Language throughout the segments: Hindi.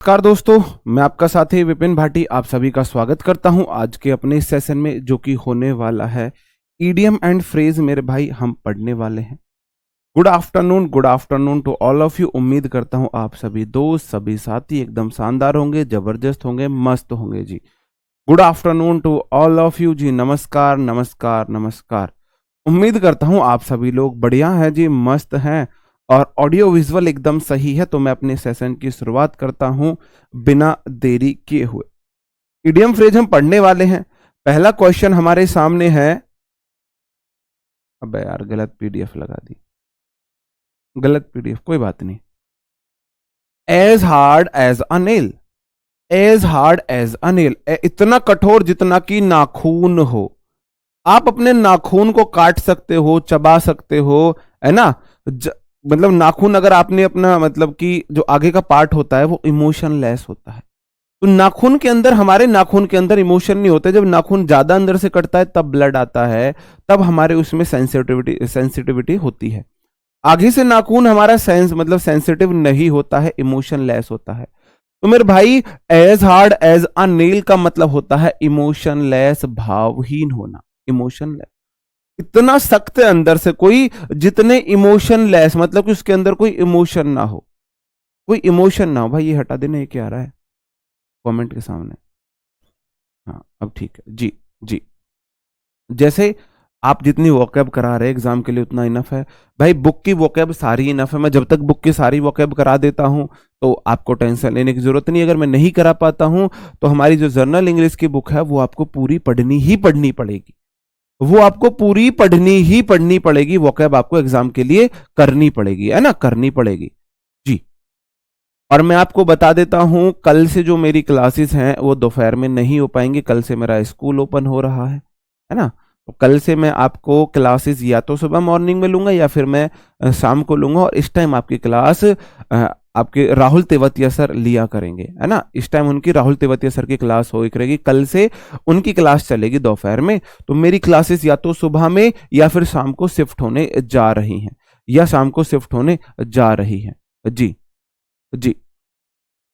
नमस्कार दोस्तों, मैं आपका साथी विपिन भाटी आप सभी का स्वागत करता हूं आज के अपने इस सेशन में जो कि होने वाला है ईडियम एंड फ्रेज। मेरे भाई हम पढ़ने वाले हैं। Good afternoon to all of you. उम्मीद करता हूं आप सभी दोस्त सभी साथी एकदम शानदार होंगे, जबरदस्त होंगे, मस्त होंगे जी। Good afternoon to all of you जी। नमस्कार नमस्कार नमस्कार। उम्मीद करता हूं आप सभी लोग बढ़िया हैं जी, मस्त हैं और ऑडियो विजुअल एकदम सही है। तो मैं अपने सेशन की शुरुआत करता हूं बिना देरी किए हुए। इडियम फ्रेज हम पढ़ने वाले हैं। पहला क्वेश्चन हमारे सामने है। अबे यार गलत पीडीएफ लगा दी, गलत पीडीएफ, कोई बात नहीं। As hard as a nail, as hard as a nail, इतना कठोर जितना कि नाखून हो। आप अपने नाखून को काट सकते हो, चबा सकते हो, है ना। मतलब नाखून अगर आपने अपना मतलब कि जो आगे का पार्ट होता है वो इमोशनलेस होता है। तो नाखून के अंदर, हमारे नाखून के अंदर इमोशन नहीं होते। जब नाखून ज्यादा अंदर से कटता है तब ब्लड आता है, तब हमारे उसमें सेंसिटिविटी होती है। आगे से नाखून हमारा मतलब सेंसिटिव नहीं होता है, इमोशनलेस होता है। तो मेरे भाई as hard as a nail का मतलब होता है इमोशनलेस, भावहीन होना, इमोशनलेस। इतना सख्त है अंदर से कोई, जितने इमोशनलेस मतलब कि उसके अंदर कोई इमोशन ना हो, कोई इमोशन ना हो। भाई ये हटा देना, ये क्या आ रहा है कमेंट के सामने। हाँ अब ठीक है जी। जी जैसे आप जितनी वोकैब करा रहे हैं एग्जाम के लिए उतना इनफ है भाई। बुक की वोकैब सारी इनफ है। मैं जब तक बुक की सारी वोकैब करा देता हूं तो आपको टेंशन लेने की जरूरत नहीं। अगर मैं नहीं करा पाता हूं तो हमारी जो जर्नल इंग्लिश की बुक है वो आपको पूरी पढ़नी ही पढ़नी पड़ेगी। वो आपको पूरी पढ़नी ही पढ़नी पड़ेगी। वोकैब आपको एग्जाम के लिए करनी पड़ेगी, है ना, करनी पड़ेगी जी। और मैं आपको बता देता हूं कल से जो मेरी क्लासेस हैं वो दोपहर में नहीं हो पाएंगी। कल से मेरा स्कूल ओपन हो रहा है ना। तो कल से मैं आपको क्लासेस या तो सुबह मॉर्निंग में लूंगा या फिर मैं शाम को लूंगा। और इस टाइम आपकी क्लास आपके राहुल तेवतिया सर लिया करेंगे, है ना। इस टाइम उनकी राहुल तेवतिया सर की क्लास हो करेगी। कल से उनकी क्लास चलेगी दोपहर में। तो मेरी क्लासेस या तो सुबह में या फिर शाम को शिफ्ट होने जा रही हैं, या शाम को शिफ्ट होने जा रही हैं जी। जी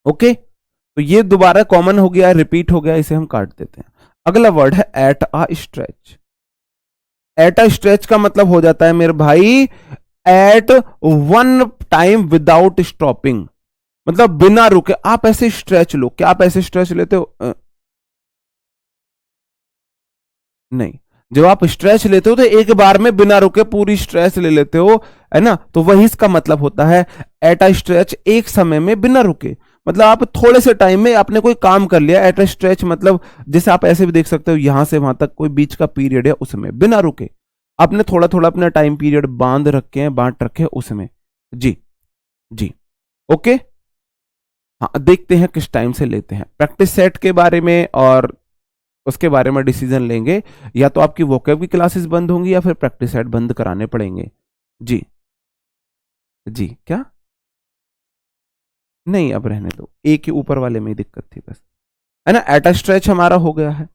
ओके। तो ये दोबारा कॉमन हो गया, रिपीट हो गया, इसे हम काट देते हैं। अगला वर्ड है at a stretch. At a stretch का मतलब हो जाता है मेरे भाई at one time without stopping, मतलब बिना रुके आप ऐसे स्ट्रेच लो। क्या आप ऐसे स्ट्रेच लेते हो? नहीं। जब आप स्ट्रेच लेते हो तो एक बार में बिना रुके पूरी स्ट्रेच ले लेते हो, है ना। तो वही इसका मतलब होता है एट अ स्ट्रेच, एक समय में बिना रुके। मतलब आप थोड़े से टाइम में आपने कोई काम कर लिया। एट अ स्ट्रेच मतलब जैसे आप ऐसे भी देख सकते हो, यहां से वहां तक कोई बीच का पीरियड है उसमें बिना रुके आपने थोड़ा थोड़ा अपना टाइम पीरियड बांध रखे हैं, बांट रखे हैं उसमें जी। जी ओके। हाँ देखते हैं किस टाइम से लेते हैं प्रैक्टिस सेट के बारे में, और उसके बारे में डिसीजन लेंगे। या तो आपकी वोकैब की क्लासेस बंद होंगी या फिर प्रैक्टिस सेट बंद कराने पड़ेंगे जी। जी क्या? नहीं अब रहने दो, एक ही ऊपर वाले में ही दिक्कत थी बस, है ना। एट स्ट्रेच हमारा हो गया है।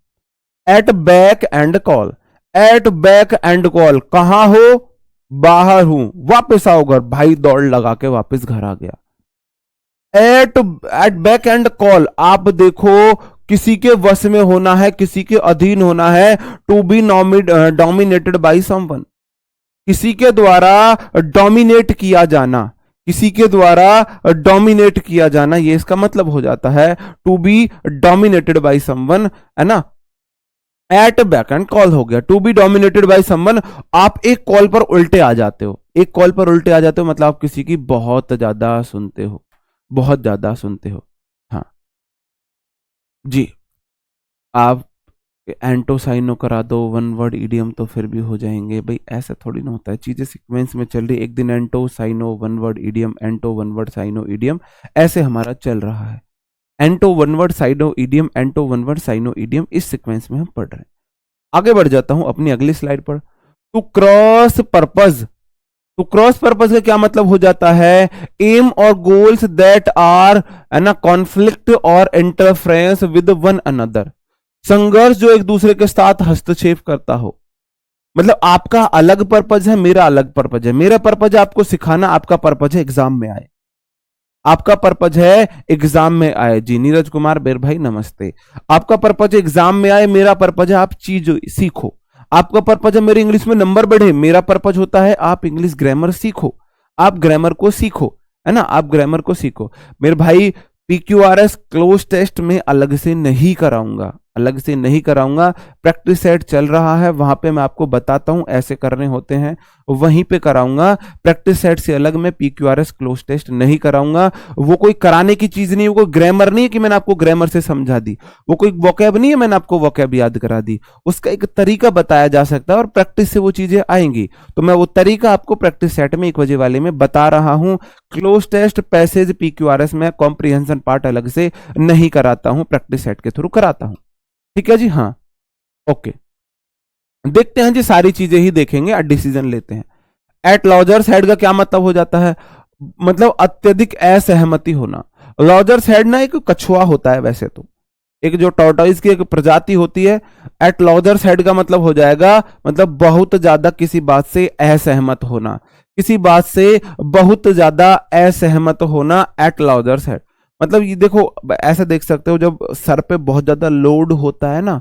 At beck and call, at beck and call कहां हो? बाहर हूं, वापस आओ घर। भाई दौड़ लगा के वापस घर आ गया। एट बैक एंड कॉल आप देखो किसी के वश में होना है, किसी के अधीन होना है। To be dominated by someone, किसी के द्वारा डोमिनेट किया जाना, किसी के द्वारा डोमिनेट किया जाना, ये इसका मतलब हो जाता है to be dominated by someone, है ना। एट बैक एंड कॉल हो गया, to be dominated by someone. आप एक कॉल पर उल्टे आ जाते हो, एक कॉल पर उल्टे आ जाते हो मतलब आप किसी की बहुत ज्यादा सुनते हो, बहुत ज्यादा सुनते हो। हाँ जी। आप एंटोसाइनो करा दो वन वर्ड इडियम तो फिर भी हो जाएंगे भाई। ऐसा थोड़ी ना होता है, चीजें सीक्वेंस में चल रही। एक दिन anto syno one word idiom, anto one word syno idiom, ऐसे हमारा चल रहा है। Anto one word syno idiom, anto one word syno idiom, इस सीक्वेंस में हम पढ़ रहे हैं। आगे बढ़ जाता हूं अपनी अगली स्लाइड पर। टू क्रॉस पर्पज, तो क्रॉस पर्पज का क्या मतलब हो जाता है? एम और गोल्स दैट आर ना कॉन्फ्लिक्ट और इंटरफ्रेंस विद वन अनदर, संघर्ष जो एक दूसरे के साथ हस्तक्षेप करता हो। मतलब आपका अलग पर्पज है, मेरा अलग पर्पज है। मेरा पर्पज है आपको सिखाना, आपका पर्पज है एग्जाम में आए। आपका पर्पज है एग्जाम में आए। जी नीरज कुमार बेर भाई नमस्ते। आपका पर्पज एग्जाम में आए, मेरा पर्पज है आप चीज सीखो। आपका पर्पज है मेरे इंग्लिश में नंबर बढ़े, मेरा पर्पज होता है आप इंग्लिश ग्रामर सीखो, आप ग्रामर को सीखो, है ना, आप ग्रामर को सीखो। मेरे भाई PQRS क्लोज टेस्ट में अलग से नहीं कराऊंगा, अलग से नहीं कराऊंगा। प्रैक्टिस सेट चल रहा है, वहां पे मैं आपको बताता हूं ऐसे करने होते हैं, वहीं पे कराऊंगा। प्रैक्टिस सेट से अलग मैं PQRS क्लोज टेस्ट नहीं कराऊंगा। वो कोई कराने की चीज नहीं है, वो कोई ग्रामर नहीं है कि मैंने आपको ग्रामर से समझा दी, वो कोई वोकैब नहीं है मैंने आपको वोकैब याद करा दी। उसका एक तरीका बताया जा सकता है और प्रैक्टिस से वो चीजें आएंगी। तो मैं वो तरीका आपको प्रैक्टिस सेट में 1 बजे वाले में बता रहा हूं। क्लोज टेस्ट पैसेज PQRS में कॉम्प्रिहेंशन पार्ट अलग से नहीं कराता हूं, प्रैक्टिस सेट के थ्रू कराता हूं। ठीक है जी, हाँ ओके। देखते हैं जी, सारी चीजें ही देखेंगे और डिसीजन लेते हैं। एट लॉजर्स हेड का क्या मतलब हो जाता है? मतलब अत्यधिक असहमति होना। लॉजर्स हेड ना एक कछुआ होता है वैसे तो, एक जो टॉर्टोइज की एक प्रजाति होती है। एट लॉजर्स हेड का मतलब हो जाएगा मतलब बहुत ज्यादा किसी बात से असहमत होना, किसी बात से बहुत ज्यादा असहमत होना, एट लॉजर्स हेड। मतलब ये देखो, ऐसा देख सकते हो जब सर पे बहुत ज्यादा लोड होता है ना,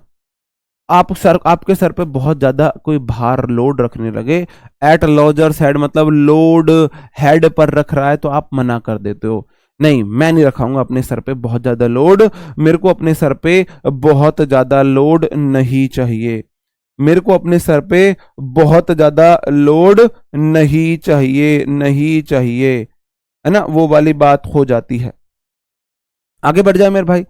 आपके सर पे बहुत ज्यादा कोई भार लोड रखने लगे, एट लॉजर्स हेड मतलब लोड हेड पर रख रहा है, तो आप मना कर देते हो, नहीं मैं नहीं रखाऊंगा अपने सर पे बहुत ज्यादा लोड, मेरे को अपने सर पे बहुत ज्यादा लोड नहीं चाहिए, मेरे को अपने सर पे बहुत ज्यादा लोड नहीं चाहिए, नहीं चाहिए, है ना, वो वाली बात हो जाती है। आगे बढ़ जाए मेरे भाई।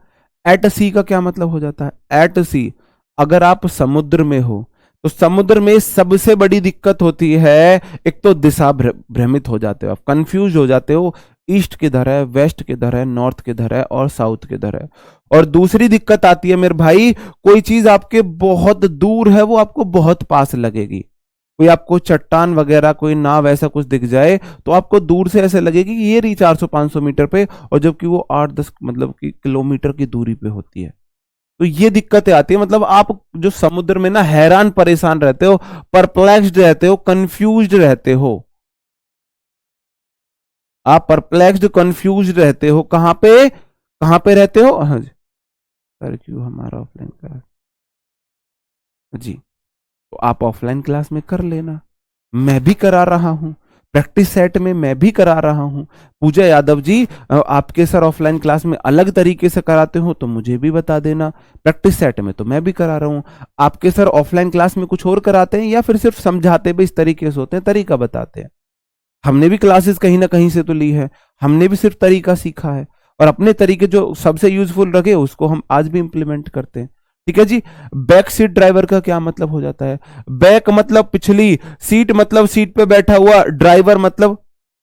एट सी का क्या मतलब हो जाता है? एट सी, अगर आप समुद्र में हो तो समुद्र में सबसे बड़ी दिक्कत होती है, एक तो दिशा भ्रमित हो जाते हो, आप कंफ्यूज हो जाते हो, ईस्ट किधर है, वेस्ट किधर है, नॉर्थ किधर है और साउथ किधर है। और दूसरी दिक्कत आती है मेरे भाई, कोई चीज आपके बहुत दूर है वो आपको बहुत पास लगेगी। कोई आपको चट्टान वगैरह कोई नाव ऐसा कुछ दिख जाए तो आपको दूर से ऐसे लगेगी कि ये रही 400-500 मीटर पे, और जबकि वो 8-10 मतलब कि किलोमीटर की दूरी पे होती है। तो ये दिक्कतें आती है, मतलब आप जो समुद्र में ना हैरान परेशान रहते हो, परप्लेक्स्ड रहते हो, कंफ्यूज्ड रहते हो, आप परप्लेक्स्ड कंफ्यूज्ड रहते हो, कहां पे रहते हो? हाँ जी सर, क्यों हमारा ऑफलाइन क्लास? जी, तो आप ऑफलाइन क्लास में कर लेना, मैं भी करा रहा हूं, प्रैक्टिस सेट में मैं भी करा रहा हूं। पूजा यादव जी, आपके सर ऑफलाइन क्लास में अलग तरीके से कराते हो तो मुझे भी बता देना, प्रैक्टिस सेट में तो मैं भी करा रहा हूं। आपके सर ऑफलाइन क्लास में कुछ और कराते हैं या फिर सिर्फ समझाते भी इस तरीके से होते हैं, तरीका बताते हैं? हमने भी क्लासेस कहीं ना कहीं से तो ली है, हमने भी सिर्फ तरीका सीखा है, और अपने तरीके जो सबसे यूजफुल रखे उसको हम आज भी इंप्लीमेंट करते हैं। ठीक है जी। बैक सीट ड्राइवर का क्या मतलब हो जाता है? बैक मतलब पिछली, सीट मतलब सीट पे बैठा हुआ, ड्राइवर मतलब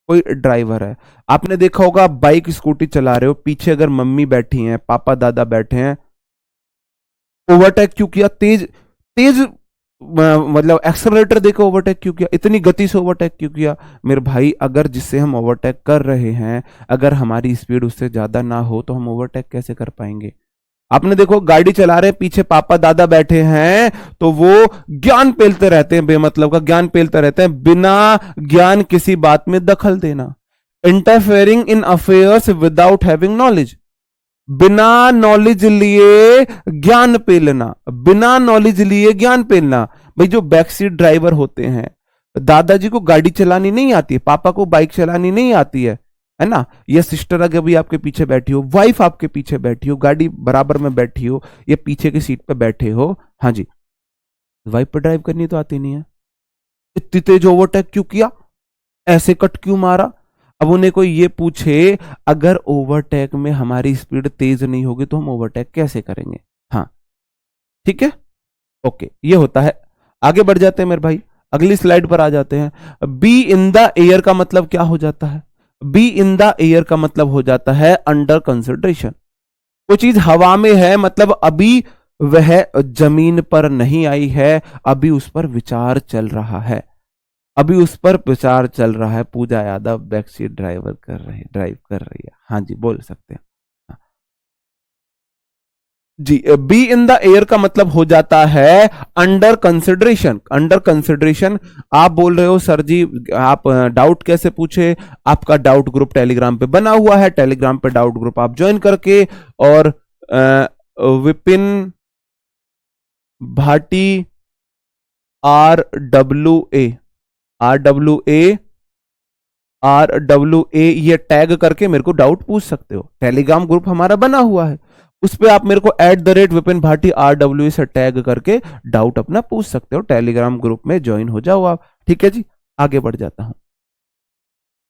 कोई ड्राइवर है। आपने देखा होगा, आप बाइक स्कूटी चला रहे हो, पीछे अगर मम्मी बैठी हैं, पापा दादा बैठे हैं, ओवरटेक क्यों किया? तेज तेज मतलब एक्सेलरेटर देकर ओवरटेक क्यों किया? इतनी गति से ओवरटेक क्यों किया? मेरे भाई, अगर जिससे हम ओवरटेक कर रहे हैं अगर हमारी स्पीड उससे ज्यादा ना हो तो हम ओवरटेक कैसे कर पाएंगे? आपने देखो, गाड़ी चला रहे हैं, पीछे पापा दादा बैठे हैं, तो वो ज्ञान पेलते रहते हैं, बेमतलब का ज्ञान पेलते रहते हैं, बिना ज्ञान किसी बात में दखल देना, interfering in affairs without having knowledge, बिना नॉलेज लिए ज्ञान पेलना, बिना नॉलेज लिए ज्ञान पेलना। भाई जो बैक सीट ड्राइवर होते हैं, दादाजी को गाड़ी चलानी नहीं आती है, पापा को बाइक चलानी नहीं आती है ना, या सिस्टर अगर भी आपके पीछे बैठी हो, वाइफ आपके पीछे बैठी हो, गाड़ी बराबर में बैठी हो, या पीछे की सीट पे बैठे हो, हाँ जी, वाइफ पर ड्राइव करनी तो आती नहीं है, इतनी तेज ओवरटेक क्यों किया, ऐसे कट क्यों मारा? अब उन्हें कोई ये पूछे, अगर ओवरटेक में हमारी स्पीड तेज नहीं होगी तो हम ओवरटेक कैसे करेंगे? हाँ ठीक है, ओके, ये होता है। आगे बढ़ जाते हैं मेरे भाई, अगली स्लाइड पर आ जाते हैं। बी इन द एयर का मतलब क्या हो जाता है? बी इन द एयर का मतलब हो जाता है अंडर कंसिडरेशन। वो चीज हवा में है, मतलब अभी वह जमीन पर नहीं आई है, अभी उस पर विचार चल रहा है, अभी उस पर विचार चल रहा है। पूजा यादव बैक सीट ड्राइव कर रही है, हाँ जी बोल सकते हैं। जी, बी इन द एयर का मतलब हो जाता है अंडर कंसिडरेशन। अंडर कंसिडरेशन आप बोल रहे हो सर जी आप डाउट कैसे पूछे, आपका डाउट ग्रुप टेलीग्राम पे बना हुआ है, टेलीग्राम पे डाउट ग्रुप आप ज्वाइन करके और विपिन भाटी RWA RWA ये टैग करके मेरे को डाउट पूछ सकते हो। टेलीग्राम ग्रुप हमारा बना हुआ है, उस पे आप मेरे को @विपिन भाटी RWA से टैग करके डाउट अपना पूछ सकते हो। टेलीग्राम ग्रुप में ज्वाइन हो जाओ आप। ठीक है जी, आगे बढ़ जाता हूं।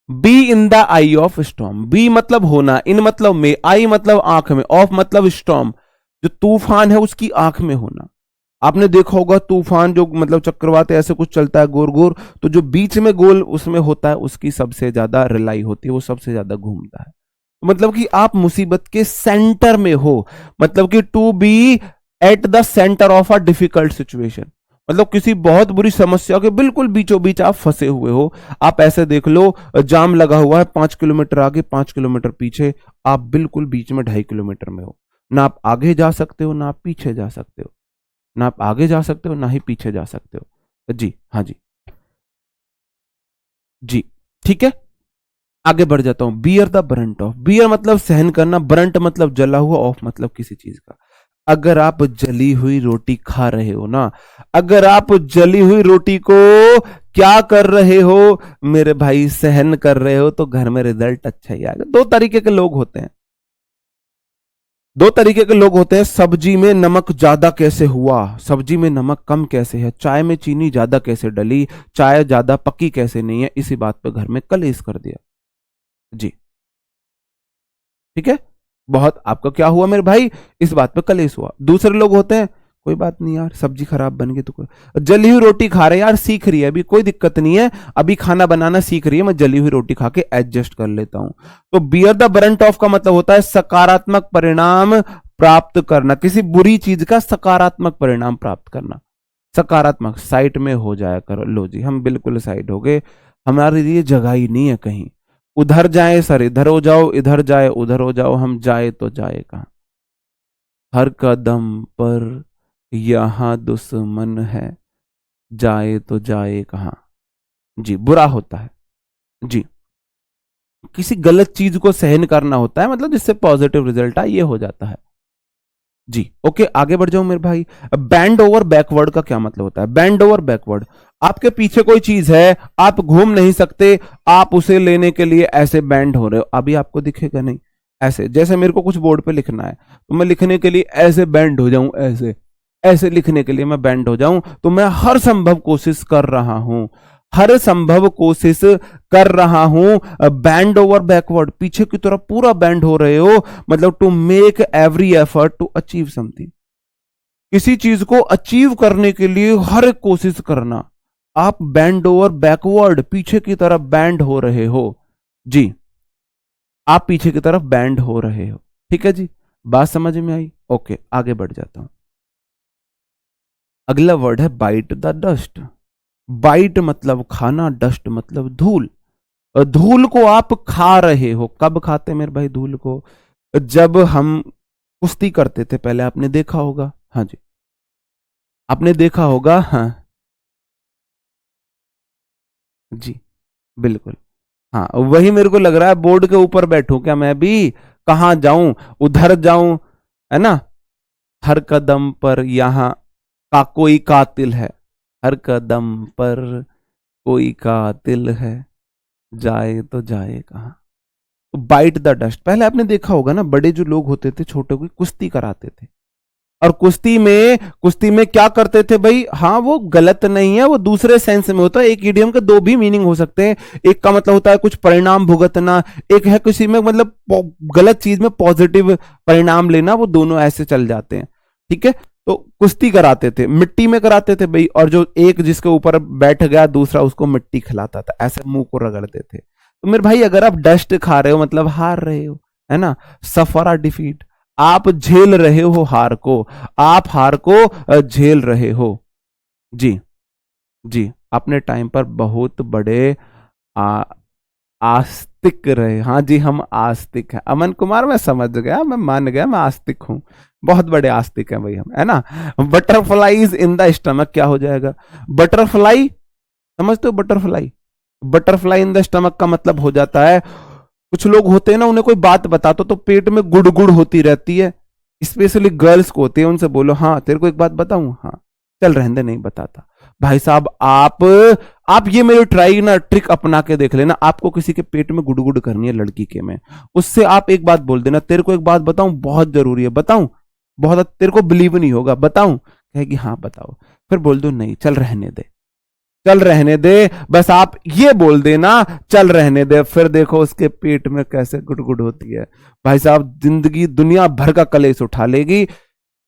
Be in the eye of storm. Be मतलब होना, इन मतलब में, आई मतलब आंख में, ऑफ मतलब स्टॉर्म, जो तूफान है उसकी आंख में होना। आपने देखा होगा तूफान जो मतलब चक्रवात ऐसे कुछ चलता है गोर गोर, तो जो बीच में गोल उसमें होता है उसकी सबसे ज्यादा रिलाई होती है, वो सबसे ज्यादा घूमता है। मतलब कि आप मुसीबत के सेंटर में हो, मतलब कि to be at the centre of a difficult situation, मतलब किसी बहुत बुरी समस्या के बिल्कुल बीचों बीच आप फंसे हुए हो। आप ऐसे देख लो, जाम लगा हुआ है 5 किलोमीटर आगे 5 किलोमीटर पीछे, आप बिल्कुल बीच में 2.5 किलोमीटर में हो, ना आप आगे जा सकते हो ना आप पीछे जा सकते हो, ना आप आगे जा सकते हो ना ही पीछे जा सकते हो। जी हाँ जी, जी ठीक है, आगे बढ़ जाता हूं। Bear the brunt of. Bear मतलब सहन करना, ब्रंट मतलब जला हुआ, ऑफ मतलब किसी चीज का। अगर आप जली हुई रोटी खा रहे हो ना, अगर आप जली हुई रोटी को क्या कर रहे हो मेरे भाई, सहन कर रहे हो, तो घर में रिजल्ट अच्छा ही आएगा। दो तरीके के लोग होते हैं, दो तरीके के लोग होते हैं। सब्जी में नमक ज्यादा कैसे हुआ, सब्जी में नमक कम कैसे है, चाय में चीनी ज्यादा कैसे डली, चाय ज्यादा पक्की कैसे नहीं है, इसी बात पे घर में कलेश कर दिया। जी ठीक है, बहुत आपका क्या हुआ मेरे भाई, इस बात पे कलेश हुआ। दूसरे लोग होते हैं, कोई बात नहीं यार, सब्जी खराब बन गई तो कोई, जली हुई रोटी खा रहे यार, सीख रही है अभी, कोई दिक्कत नहीं है, अभी खाना बनाना सीख रही है, मैं जली हुई रोटी खा के एडजस्ट कर लेता हूं। तो बियर द बरंट ऑफ का मतलब होता है सकारात्मक परिणाम प्राप्त करना, किसी बुरी चीज का सकारात्मक परिणाम प्राप्त करना। सकारात्मक साइड में हो जाया करो। लो जी, हम बिल्कुल साइड हो गए, हमारे लिए जगह ही नहीं है कहीं। उधर जाए सर इधर हो जाओ, इधर जाए उधर हो जाओ, हम जाए तो जाए कहां। हर कदम पर यहां दुश्मन है, जाए तो जाए कहां। जी, बुरा होता है। जी, किसी गलत चीज को सहन करना होता है, मतलब जिससे पॉजिटिव रिजल्ट आए, ये हो जाता है। जी ओके, आगे बढ़ जाऊं मेरे भाई। बैंड ओवर बैकवर्ड का क्या मतलब होता है। बैंड ओवर बैकवर्ड, आपके पीछे कोई चीज है, आप घूम नहीं सकते, आप उसे लेने के लिए ऐसे बैंड हो रहे हो, अभी आपको दिखेगा नहीं, ऐसे जैसे मेरे को कुछ बोर्ड पे लिखना है तो मैं लिखने के लिए ऐसे बैंड हो जाऊं, ऐसे ऐसे लिखने के लिए मैं बैंड हो जाऊं, तो मैं हर संभव कोशिश कर रहा हूं, हर संभव कोशिश कर रहा हूं। बैंड ओवर बैकवर्ड, पीछे की तरफ पूरा बैंड हो रहे हो, मतलब to make every effort to achieve something, किसी चीज को अचीव करने के लिए हर एक कोशिश करना। आप बैंड ओवर बैकवर्ड, पीछे की तरफ बैंड हो रहे हो। जी, आप पीछे की तरफ बैंड हो रहे हो। ठीक है जी, बात समझ में आई। ओके, आगे बढ़ जाता हूं। अगला वर्ड है बाइट द डस्ट। बाइट मतलब खाना, डस्ट मतलब धूल। धूल को आप खा रहे हो, कब खाते हैं मेरे भाई धूल को, जब हम कुश्ती करते थे पहले, आपने देखा होगा। हाँ जी, आपने देखा होगा। हाँ जी, बिल्कुल। हाँ, वही मेरे को लग रहा है, बोर्ड के ऊपर बैठूं क्या मैं भी, कहां जाऊं, उधर जाऊं, है ना। हर कदम पर यहाँ का कोई कातिल है, हर कदम पर कोई कातिल है, जाए तो जाए कहां। तो बाइट द डस्ट, पहले आपने देखा होगा ना, बड़े जो लोग होते थे छोटे को कुश्ती कराते थे, और कुश्ती में क्या करते थे भाई, हाँ वो गलत नहीं है, वो दूसरे सेंस में होता है। एक इडियम के दो भी मीनिंग हो सकते हैं, एक का मतलब होता है कुछ परिणाम भुगतना, एक है किसी में मतलब गलत चीज में पॉजिटिव परिणाम लेना, वो दोनों ऐसे चल जाते हैं। ठीक है, तो कुश्ती कराते थे, मिट्टी में कराते थे भाई, और जो एक जिसके ऊपर बैठ गया दूसरा उसको मिट्टी खिलाता था, ऐसे मुंह को रगड़ते थे। तो मेरे भाई अगर आप डस्ट खा रहे हो मतलब हार रहे हो, है ना, सफर आ डिफीट, आप झेल रहे हो हार को, आप हार को झेल रहे हो। जी, जी, अपने टाइम पर बहुत बड़े आस्तिक रहे। हाँ जी, हम आस्तिक हैं। अमन कुमार, मैं समझ गया, मैं मान गया, मैं आस्तिक हूं। बहुत बड़े आस्तिक हैं भाई हम, है ना। बटरफ्लाईज इन द स्टमक क्या हो जाएगा? बटरफ्लाई, समझते हो butterfly? Butterfly in the stomach का मतलब हो जाता है, कुछ लोग होते हैं ना, उन्हें कोई बात बताते तो पेट में गुड़गुड़ होती रहती है, स्पेशली गर्ल्स को होती है। उनसे बोलो हाँ तेरे को एक बात बताऊं, हाँ चल रहने दे, नहीं बताता। भाई साहब आप ये मेरी ट्राई ना ट्रिक अपना के देख लेना। आपको किसी के पेट में गुड़गुड़ करनी है लड़की के में, उससे आप एक बात बोल देना, तेरे को एक बात बताऊं बहुत जरूरी है, बताऊं, बहुत तेरे को बिलीव नहीं होगा, बताऊं, कहेगी हाँ बताओ, फिर बोल दो नहीं चल रहने दे, चल रहने दे, बस आप ये बोल देना चल रहने दे, फिर देखो उसके पेट में कैसे गुड़गुड़ होती है। भाई साहब जिंदगी दुनिया भर का कलेश उठा लेगी।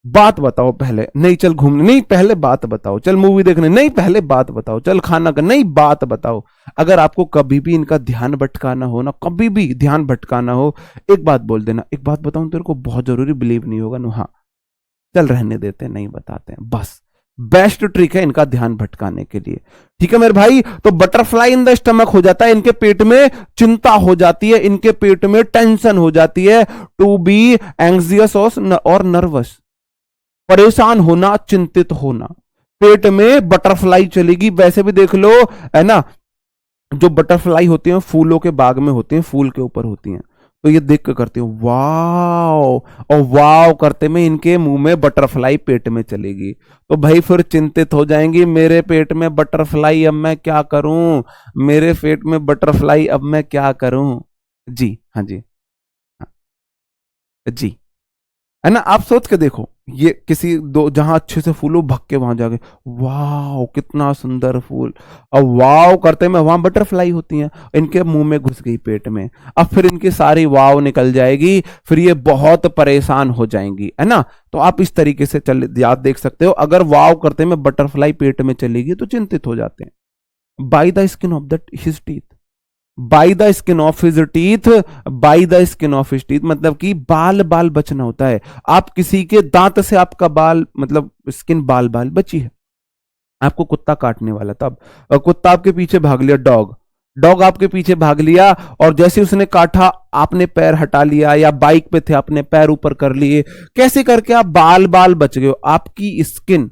बात बताओ पहले, नहीं चल घूमने, नहीं पहले बात बताओ, चल मूवी देखने, नहीं पहले बात बताओ, चल खाना का, नहीं बात बताओ। अगर आपको कभी भी इनका ध्यान भटकाना हो ना, कभी भी ध्यान भटकाना हो, एक बात बोल देना, एक बात बताऊं तेरे को बहुत जरूरी, बिलीव नहीं होगा ना, हाँ चल रहने देते, नहीं बताते हैं, बस बेस्ट ट्रिक है इनका ध्यान भटकाने के लिए। ठीक है मेरे भाई, तो बटरफ्लाई इन द स्टमक हो जाता है, इनके पेट में चिंता हो जाती है, इनके पेट में टेंशन हो जाती है, टू बी एंग्जियस और नर्वस, परेशान होना, चिंतित होना। पेट में बटरफ्लाई चलेगी, वैसे भी देख लो, है ना, जो बटरफ्लाई होती हैं फूलों के बाग में होती हैं, फूल के ऊपर होती हैं, तो ये देख कर करती हूँ वाओ, और वाओ करते में इनके मुंह में बटरफ्लाई पेट में चलेगी, तो भाई फिर चिंतित हो जाएंगी, मेरे पेट में बटरफ्लाई, अब मैं क्या करूं, मेरे पेट में बटरफ्लाई, अब मैं क्या करूं। जी हाँ जी, हाँ, जी, है ना। आप सोच के देखो, ये किसी दो जहां अच्छे से फूल हो, भग के वहां जाके वाह कितना सुंदर फूल, अब वाव करते में वहां बटरफ्लाई होती हैं, इनके मुंह में घुस गई पेट में, अब फिर इनकी सारी वाव निकल जाएगी, फिर ये बहुत परेशान हो जाएंगी, है ना। तो आप इस तरीके से चल याद देख सकते हो, अगर वाव करते में बटरफ्लाई पेट में चलेगी तो चिंतित हो जाते हैं। By the skin of the his teeth, by the skin of his teeth, by the skin of his teeth मतलब कि बाल बाल बचना होता है। आप किसी के दांत से आपका बाल मतलब स्किन बाल बाल बची है, आपको कुत्ता काटने वाला था, अब कुत्ता आपके पीछे भाग लिया, डॉग, डॉग आपके पीछे भाग लिया, और जैसे उसने काटा आपने पैर हटा लिया, या बाइक पे थे आपने पैर ऊपर कर लिए, कैसे करके आप बाल बाल बच गए हो, आपकी स्किन,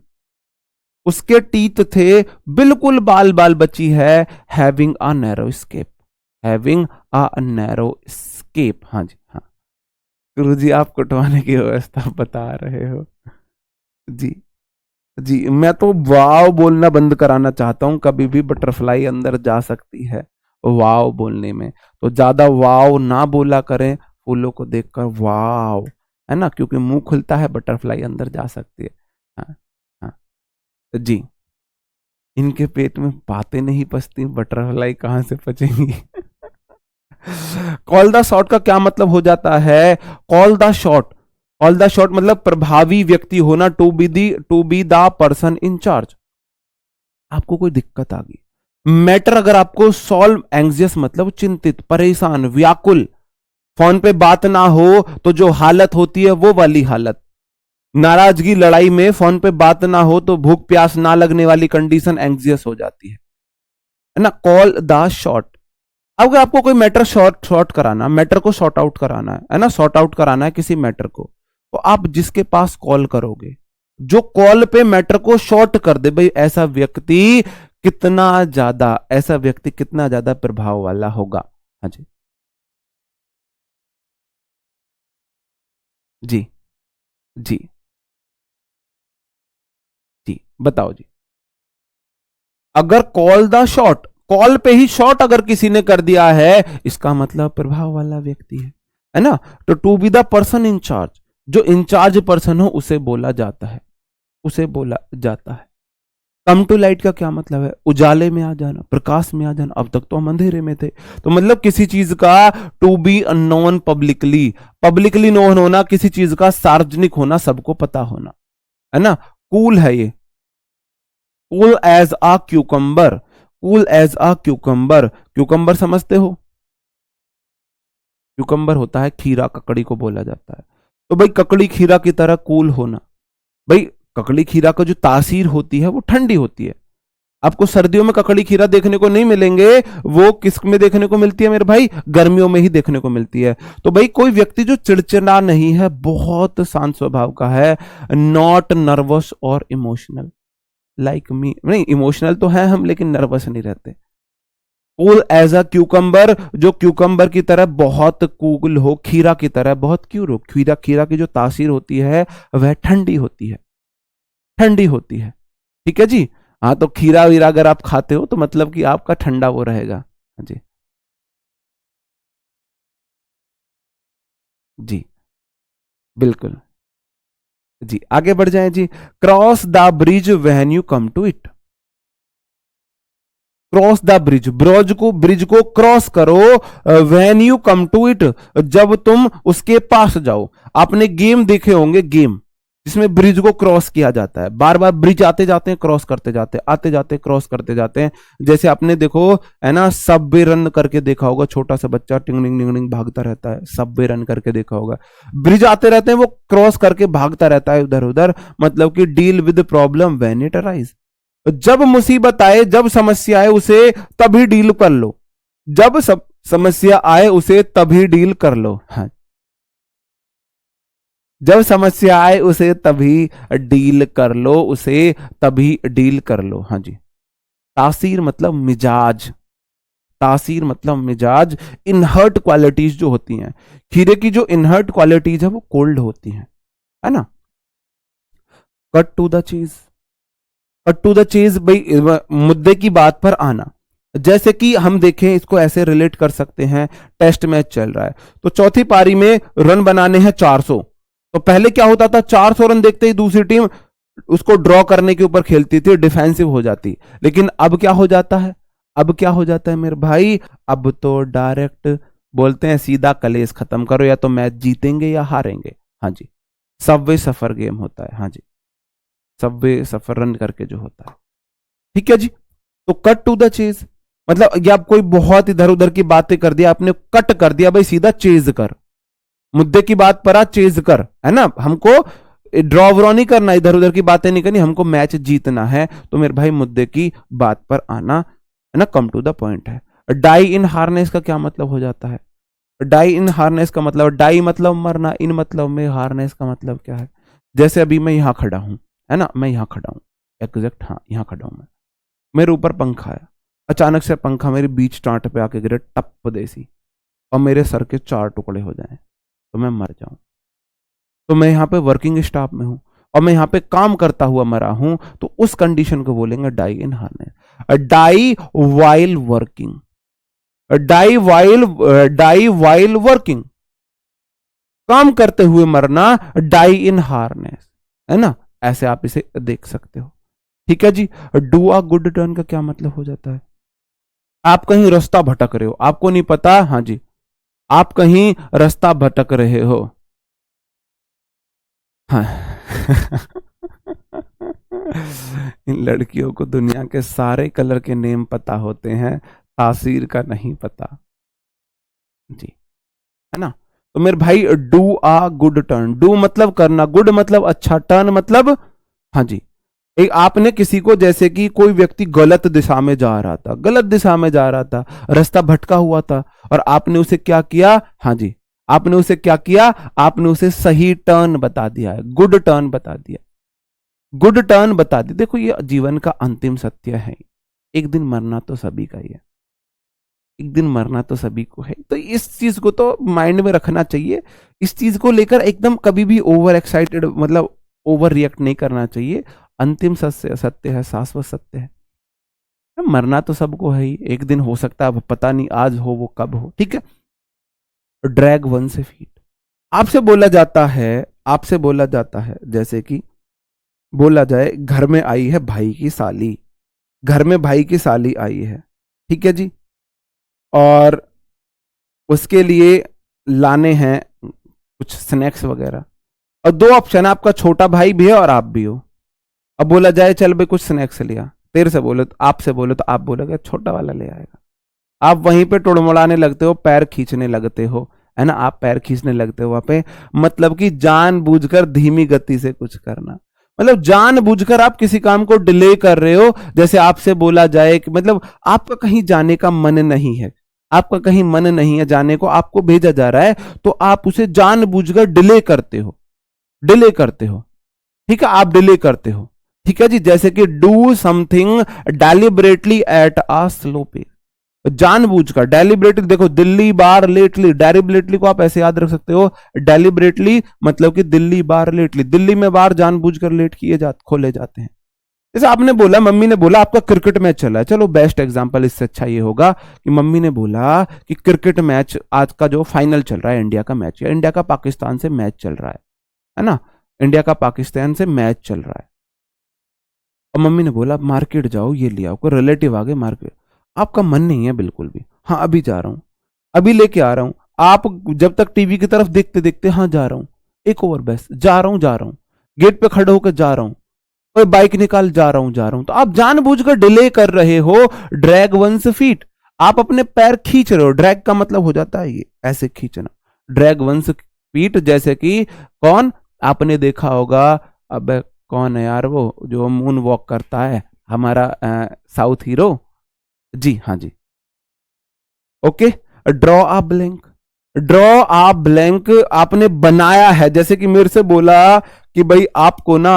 उसके टीथ थे, बिल्कुल बाल बाल बची है, having a narrow escape, having a narrow escape. हाँ जी हाँ, गुरु जी आप कटवाने की व्यवस्था बता रहे हो। जी जी, मैं तो वाव बोलना बंद कराना चाहता हूं, कभी भी बटरफ्लाई अंदर जा सकती है वाव बोलने में, तो ज्यादा वाव ना बोला करें फूलों को देखकर, वाव, है ना, क्योंकि मुंह खुलता है बटरफ्लाई अंदर जा सकती है। हाँ हाँ, तो जी, इनके पेट में बातें नहीं पचती, बटरफ्लाई कहां से पचेंगी। कॉल द शॉट का क्या मतलब हो जाता है? Call the shot, call the shot मतलब प्रभावी व्यक्ति होना, to be the person in charge. आपको कोई दिक्कत आ गई, मैटर अगर आपको सॉल्व, एंग्जियस मतलब चिंतित, परेशान, व्याकुल, फोन पे बात ना हो तो जो हालत होती है वो वाली हालत, नाराजगी लड़ाई में फोन पे बात ना हो तो भूख प्यास ना लगने वाली कंडीशन एंग्जियस हो जाती है ना। कॉल द शॉट, अगर आपको कोई मैटर शॉर्ट शॉर्ट कराना, मैटर को शॉर्ट आउट कराना है ना, शॉर्ट आउट कराना है किसी मैटर को, तो आप जिसके पास कॉल करोगे, जो कॉल पे मैटर को शॉर्ट कर दे, भाई ऐसा व्यक्ति कितना ज्यादा, ऐसा व्यक्ति कितना ज्यादा प्रभाव वाला होगा। हाँ जी जी जी जी, बताओ जी। अगर कॉल द शॉट, कॉल पे ही शॉट अगर किसी ने कर दिया है, इसका मतलब प्रभाव वाला व्यक्ति है ना। तो to be the person in charge, जो इंचार्ज पर्सन हो उसे बोला जाता है, उसे बोला जाता है। कम टू लाइट का क्या मतलब है? उजाले में आ जाना, प्रकाश में आ जाना। अब तक तो हम अंधेरे में थे, तो मतलब किसी चीज का to be known publicly, publicly known होना, किसी चीज का सार्वजनिक होना, सबको पता होना, है ना। कूल है ये, cool as a cucumber, cool as a cucumber, cucumber समझते हो? क्यूकम्बर होता है खीरा, ककड़ी को बोला जाता है, तो भाई ककड़ी खीरा की तरह कूल होना। भाई ककड़ी खीरा का जो तासीर होती है वो ठंडी होती है, आपको सर्दियों में ककड़ी खीरा देखने को नहीं मिलेंगे, वो किस में देखने को मिलती है मेरे भाई, गर्मियों में ही देखने को मिलती है। तो भाई कोई व्यक्ति जो चिड़चिड़ा नहीं है, बहुत शांत स्वभाव का है, नॉट नर्वस और इमोशनल लाइक मी, नहीं इमोशनल तो है हम लेकिन नर्वस नहीं रहते। कूल एज अ क्यूकम्बर, जो क्यूकम्बर की तरह बहुत कूल हो, खीरा की तरह बहुत क्यूर हो। खीरा खीरा की जो तासीर होती है वह ठंडी होती है, ठंडी होती है। ठीक है जी। हाँ तो खीरा वीरा अगर आप खाते हो तो मतलब कि आपका ठंडा वो रहेगा। हाँ जी जी बिल्कुल जी, आगे बढ़ जाएं जी। Cross the bridge when you come to it. Cross the bridge, bridge को क्रॉस करो, when you come to it, जब तुम उसके पास जाओ। आपने गेम देखे होंगे, गेम जिसमें ब्रिज को क्रॉस किया जाता है, बार बार ब्रिज आते जाते हैं, क्रॉस करते जाते हैं, आते जाते हैं, क्रॉस करते जाते हैं। जैसे आपने देखो है ना, सबवे रन करके देखा होगा, छोटा सा बच्चा टिंग टिंग टिंग भागता रहता है, सबवे रन करके देखा होगा। ब्रिज आते रहते हैं, वो क्रॉस करके भागता रहता है उधर उधर, मतलब कि deal with problem when it arise. जब मुसीबत आए, जब समस्या आए, उसे तभी डील कर लो। जब समस्या आए उसे तभी डील कर लो। हाँ, जब समस्या आए उसे तभी डील कर लो, उसे तभी डील कर लो। हाँ जी। तासीर मतलब मिजाज, तासीर मतलब मिजाज। इनहर्ट क्वालिटीज जो होती हैं, खीरे की जो इनहर्ट क्वालिटीज है वो कोल्ड होती हैं, है ना। कट टू द चीज, कट टू द चीज भाई, मुद्दे की बात पर आना। जैसे कि हम देखें, इसको ऐसे रिलेट कर सकते हैं, टेस्ट मैच चल रहा है तो चौथी पारी में रन बनाने हैं 400। तो पहले क्या होता था, 400 रन देखते ही दूसरी टीम उसको ड्रॉ करने के ऊपर खेलती थी, डिफेंसिव हो जाती। लेकिन अब क्या हो जाता है, अब क्या हो जाता है मेरे भाई, अब तो डायरेक्ट बोलते हैं सीधा कलेश खत्म करो, या तो मैच जीतेंगे या हारेंगे। हाँ जी, सबवे सफर गेम होता है। हाँ जी, सबवे सफर रन करके जो होता है। ठीक है जी। तो कट टू द चेज मतलब ये आप कोई बहुत इधर उधर की बातें कर दिया आपने, कट कर दिया भाई, सीधा चेज कर, मुद्दे की बात पर आ, चेज कर, है ना। हमको ड्रॉ व्रॉ नहीं करना, इधर उधर की बातें नहीं करनी, हमको मैच जीतना है। तो मेरे भाई मुद्दे की बात पर आना, है ना, कम टू द पॉइंट है। डाई इन हार्नेस का क्या मतलब हो जाता है, डाई इन हार्नेस का मतलब, डाई मतलब मरना, इन मतलब में हार्नेस का मतलब क्या है। जैसे अभी मैं यहां खड़ा हूं, है ना, मैं यहां खड़ा हूं एग्जैक्ट, हाँ यहां खड़ा हूं मैं, मेरे ऊपर पंखा है, अचानक से पंखा मेरी बीच टांट पे आके गिरे टप देसी, और मेरे सर के 4 टुकड़े हो जाएं, तो मैं मर जाऊं। तो मैं यहाँ पे वर्किंग स्टाफ में हूं और मैं यहाँ पे काम करता हुआ मरा हूं, तो उस कंडीशन को बोलेंगे die in harness. Die while working, die while working, काम करते हुए मरना, डाई इन हार्नेस, है ना। ऐसे आप इसे देख सकते हो। ठीक है जी। डू अ गुड टर्न का क्या मतलब हो जाता है, आप कहीं रास्ता भटक रहे हो, आपको नहीं पता, हाँ जी, आप कहीं रास्ता भटक रहे हो। हाँ इन लड़कियों को दुनिया के सारे कलर के नेम पता होते हैं, तासीर का नहीं पता जी, है ना। तो मेरे भाई do a good turn, do मतलब करना, गुड मतलब अच्छा, टर्न मतलब, हाँ जी, एक आपने किसी को, जैसे कि कोई व्यक्ति गलत दिशा में जा रहा था, गलत दिशा में जा रहा था, रास्ता भटका हुआ था, और आपने उसे क्या किया, हाँ जी, आपने उसे क्या किया, आपने उसे सही टर्न बता दिया है, गुड टर्न बता दिया, गुड टर्न बता दी। देखो ये जीवन का अंतिम सत्य है, एक दिन मरना तो सभी का ही है, एक दिन मरना तो सभी को है। तो इस चीज को तो माइंड में रखना चाहिए, इस चीज को लेकर एकदम कभी भी ओवर एक्साइटेड मतलब ओवर रिएक्ट नहीं करना चाहिए। अंतिम सत्य सत्य है, शाश्वत सत्य है, मरना तो सबको है ही, एक दिन हो सकता है, अब पता नहीं आज हो वो कब हो। ठीक है। ड्रैग वन से फीट, आपसे बोला जाता है, आपसे बोला जाता है, जैसे कि बोला जाए घर में आई है भाई की साली, घर में भाई की साली आई है, ठीक है जी, और उसके लिए लाने हैं कुछ स्नैक्स वगैरह, और दो ऑप्शन है, आपका छोटा भाई भी है और आप भी हो। अब बोला जाए चल भाई कुछ स्नैक्स लिया, तेरे से बोले तो, आपसे बोले तो आप बोलोगे छोटा वाला ले आएगा, आप वहीं पे टुड़मुड़ाने लगते हो, पैर खींचने लगते हो, है ना, आप पैर खींचने लगते हो वहां पे, मतलब कि जानबूझकर धीमी गति से कुछ करना। मतलब जानबूझकर आप किसी काम को डिले कर रहे हो। जैसे आपसे बोला जाए कि मतलब आपका कहीं जाने का मन नहीं है, आपका कहीं मन नहीं है जाने को, आपको भेजा जा रहा है, तो आप उसे जानबूझकर डिले करते हो, डिले करते हो। ठीक है, आप डिले करते हो। ठीक है जी, जैसे कि do something deliberately at a slow pace, जानबूझकर। डेलिबरेटली देखो, दिल्ली बार लेटली, डेलिबरेटली को आप ऐसे याद रख सकते हो, डेलिबरेटली मतलब कि दिल्ली बार लेटली, दिल्ली में बार जानबूझकर लेट किए खोले जाते हैं। जैसे आपने बोला, मम्मी ने बोला आपका क्रिकेट मैच चला है, चलो बेस्ट एग्जांपल इससे अच्छा ये होगा कि मम्मी ने बोला कि क्रिकेट मैच आज का जो फाइनल चल रहा है, इंडिया का मैच, या इंडिया का पाकिस्तान से मैच चल रहा है ना, इंडिया का पाकिस्तान से मैच चल रहा है। और मम्मी ने बोला मार्केट जाओ, ये लिया, कोई रिलेटिव आ गए मार्केट, आपका मन नहीं है बिल्कुल भी, हाँ अभी जा रहा हूं, अभी लेके आ रहा हूं, आप जब तक टीवी की तरफ देखते देखते हाँ जा रहा हूं, एक ओवर बस, जा रहा हूं, गेट पे खड़े होकर जा रहा हूं, और बाइक निकाल जा रहा हूं, तो आप जानबूझकर डिले कर रहे हो। ड्रैग वंस फीट, आप अपने पैर खींच रहे हो, ड्रैग का मतलब हो जाता है ये ऐसे खींचना, ड्रैग वंस फीट। जैसे कि कौन, आपने देखा होगा, अब कौन है यार वो जो मून वॉक करता है, हमारा साउथ हीरो, जी हाँ जी, okay. Draw a blank, draw a blank आपने बनाया है। जैसे कि मेरे से बोला कि भाई आपको ना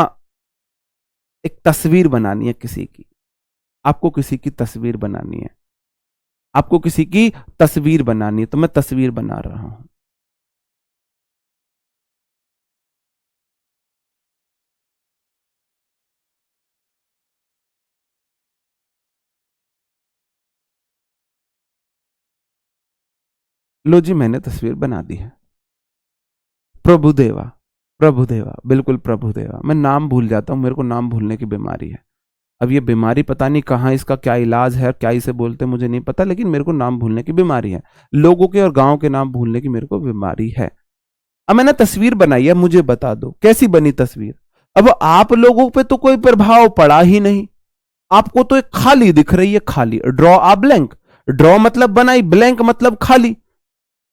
एक तस्वीर बनानी है किसी की, आपको किसी की तस्वीर बनानी है, आपको किसी की तस्वीर बनानी है, तो मैं तस्वीर बना रहा हूं। लो जी, मैंने तस्वीर बना दी है। प्रभुदेवा, प्रभुदेवा, बिल्कुल प्रभुदेवा। मैं नाम भूल जाता हूं, मेरे को नाम भूलने की बीमारी है। अब ये बीमारी पता नहीं कहाँ, इसका क्या इलाज है, क्या इसे बोलते मुझे नहीं पता, लेकिन मेरे को नाम भूलने की बीमारी है, लोगों के और गांव के नाम भूलने की मेरे को बीमारी है। अब मैंने तस्वीर बनाई है, मुझे बता दो कैसी बनी तस्वीर। अब आप लोगों पे तो कोई प्रभाव पड़ा ही नहीं, आपको तो एक खाली दिख रही है, खाली। ड्रॉ आ ब्लैंक, ड्रॉ मतलब बनाई, ब्लैंक मतलब खाली,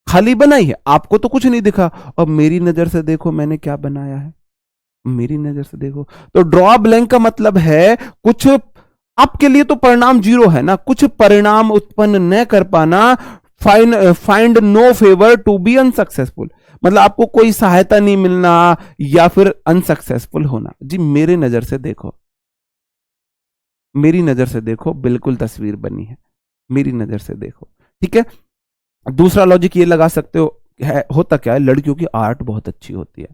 खाली बनाई है, आपको तो कुछ नहीं दिखा। और मेरी नजर से देखो मैंने क्या बनाया है, मेरी नजर से देखो। तो ड्रॉ ब्लैंक का मतलब है कुछ, आपके लिए तो परिणाम जीरो है ना, कुछ परिणाम उत्पन्न न कर पाना। Find no favour to be unsuccessful, मतलब आपको कोई सहायता नहीं मिलना या फिर अनसक्सेसफुल होना। जी मेरे नजर से देखो, मेरी नजर से देखो, बिल्कुल तस्वीर बनी है, मेरी नजर से देखो। ठीक है, दूसरा लॉजिक ये लगा सकते हो, है होता क्या है, लड़कियों की आर्ट बहुत अच्छी होती है,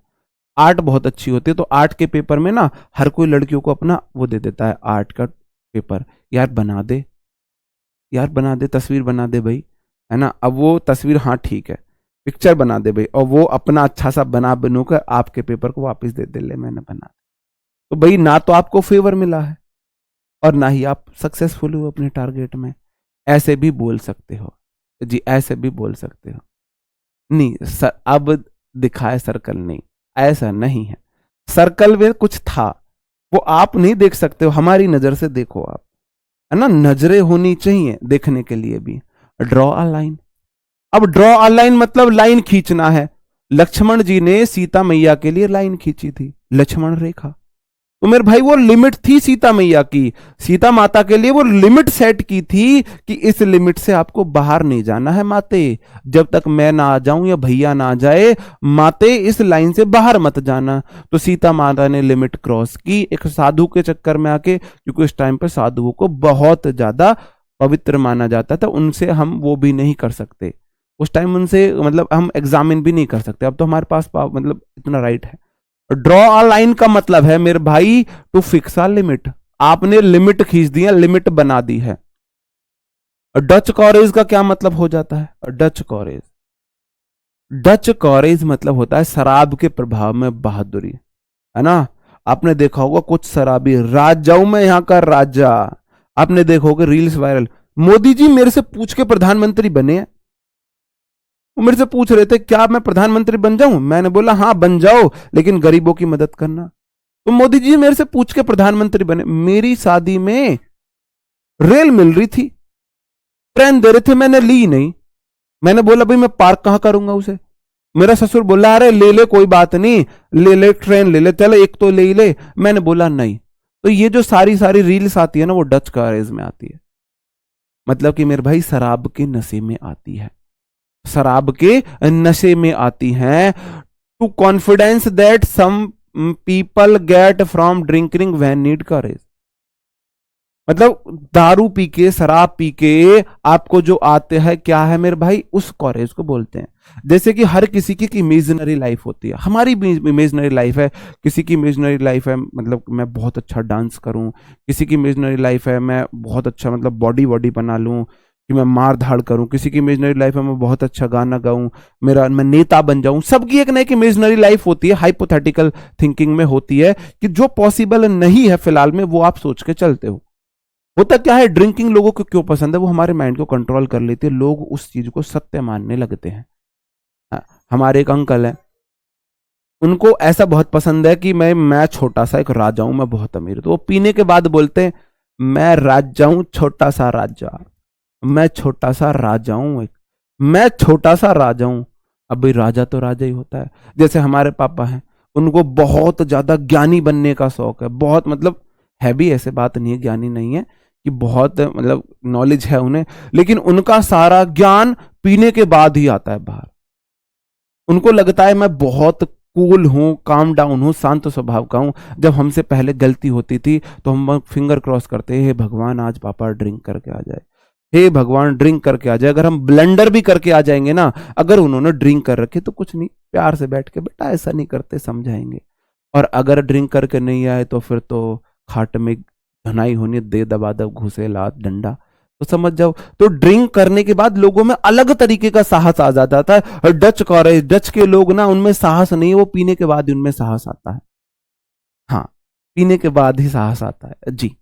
आर्ट बहुत अच्छी होती है, तो आर्ट के पेपर में ना हर कोई लड़कियों को अपना वो दे देता है, आर्ट का पेपर, यार बना दे, यार बना दे, तस्वीर बना दे भाई, है ना। अब वो तस्वीर, हाँ ठीक है, पिक्चर बना दे भाई, और वो अपना अच्छा सा बनूकर आपके पेपर को वापस दे दे, ले मैंने बना। तो भाई ना तो आपको फेवर मिला है और ना ही आप सक्सेसफुल हो अपने टारगेट में। ऐसे भी बोल सकते हो जी, ऐसे भी बोल सकते हो। नहीं सर, अब दिखाए सर्कल, नहीं ऐसा नहीं है, सर्कल में कुछ था, वो आप नहीं देख सकते हो, हमारी नजर से देखो आप, है ना, नजरें होनी चाहिए देखने के लिए भी। ड्रॉ अ लाइन, अब ड्रॉ अ लाइन मतलब लाइन खींचना है। लक्ष्मण जी ने सीता मैया के लिए लाइन खींची थी, लक्ष्मण रेखा, तो मेरे भाई वो लिमिट थी सीता मैया की, सीता माता के लिए वो लिमिट सेट की थी कि इस लिमिट से आपको बाहर नहीं जाना है माते, जब तक मैं ना आ जाऊं या भैया ना आ जाए, माते इस लाइन से बाहर मत जाना। तो सीता माता ने लिमिट क्रॉस की एक साधु के चक्कर में आके, क्योंकि उस टाइम पर साधुओं को बहुत ज्यादा पवित्र माना जाता था, उनसे हम वो भी नहीं कर सकते उस टाइम, उनसे मतलब हम एग्जामिन भी नहीं कर सकते। अब तो हमारे पास मतलब इतना राइट है। ड्रॉ अ लाइन का मतलब है मेरे भाई टू फिक्स अ लिमिट, आपने लिमिट खींच दी है, लिमिट बना दी है। डच कॉरेज का क्या मतलब हो जाता है, डच कॉरेज, डच कॉरेज मतलब होता है शराब के प्रभाव में बहादुरी, है ना। आपने देखा होगा कुछ शराबी, राजाओं में यहाँ का राजा, आपने देखा होगा रील्स वायरल, मोदी जी मेरे से पूछ के प्रधानमंत्री बने हैं, वो मेरे से पूछ रहे थे क्या मैं प्रधानमंत्री बन जाऊं, मैंने बोला हाँ बन जाओ लेकिन गरीबों की मदद करना। तो मोदी जी मेरे से पूछ के प्रधानमंत्री बने, मेरी शादी में रेल मिल रही थी, ट्रेन दे रहे थे, मैंने ली नहीं, मैंने बोला भाई मैं पार्क कहां करूंगा उसे, मेरा ससुर बोला अरे ले ले कोई बात नहीं, ले ले ट्रेन ले ले, चलो एक तो ले ही ले। मैंने बोला नहीं। तो ये जो सारी सारी रील्स आती है ना, वो डच करेज में आती है। मतलब कि मेरे भाई शराब के नशे में आती है, शराब के नशे में आती हैं। To confidence that some people get from drinking when need courage. मतलब दारू पी के, शराब पी के आपको जो आते हैं क्या है मेरे भाई, उस कॉरेज को बोलते हैं। जैसे कि हर किसी की इमेजिनरी लाइफ होती है, हमारी भी इमेजिनरी लाइफ है, किसी की इमेजिनरी लाइफ है मतलब मैं बहुत अच्छा डांस करूं, किसी की इमेजिनरी लाइफ है मैं बहुत अच्छा मतलब बॉडी बॉडी बना लूं, कि मैं मार धाड़ करूं, किसी की इमेजिनरी लाइफ है मैं बहुत अच्छा गाना गाऊं, मैं नेता बन जाऊं। सबकी एक ना एक इमेजिनरी लाइफ होती है, हाइपोथेटिकल थिंकिंग में होती है, कि जो पॉसिबल नहीं है फिलहाल में वो आप सोच के चलते हो। होता क्या है, ड्रिंकिंग लोगों को क्यों पसंद है, वो हमारे माइंड को कंट्रोल कर लेती है, लोग उस चीज को सत्य मानने लगते हैं। हाँ, हमारे एक अंकल हैं, उनको ऐसा बहुत पसंद है कि मैं छोटा सा एक राजा हूं, मैं बहुत अमीर। तो वो पीने के बाद बोलते हैं मैं राजा हूं, छोटा सा राजा, मैं छोटा सा राजा हूं, एक मैं छोटा सा राजा हूं। अब भाई राजा तो राजा ही होता है। जैसे हमारे पापा हैं, उनको बहुत ज्यादा ज्ञानी बनने का शौक है, बहुत मतलब है भी, ऐसे बात नहीं है ज्ञानी नहीं है, कि बहुत मतलब नॉलेज है उन्हें, लेकिन उनका सारा ज्ञान पीने के बाद ही आता है बाहर। उनको लगता है मैं बहुत कूल हूं, काम डाउन हूं, शांत स्वभाव का हूं। जब हमसे पहले गलती होती थी तो हम फिंगर क्रॉस करते, हे भगवान आज पापा ड्रिंक करके आ जाए, हे भगवान ड्रिंक करके आ जाए। अगर हम ब्लेंडर भी करके आ जाएंगे ना, अगर उन्होंने ड्रिंक कर रखे तो कुछ नहीं, प्यार से बैठ के बेटा ऐसा नहीं करते, समझाएंगे। और अगर ड्रिंक करके नहीं आए तो फिर तो खाट में धनाई होनी, दे दबा दब घुसे लात डंडा, तो समझ जाओ। तो ड्रिंक करने के बाद लोगों में अलग तरीके का साहस आ जाता है। डच कॉरेज, डच के लोग ना उनमें साहस नहीं है, वो पीने के बाद ही उनमें साहस आता है। हाँ, पीने के बाद ही साहस आता है जी।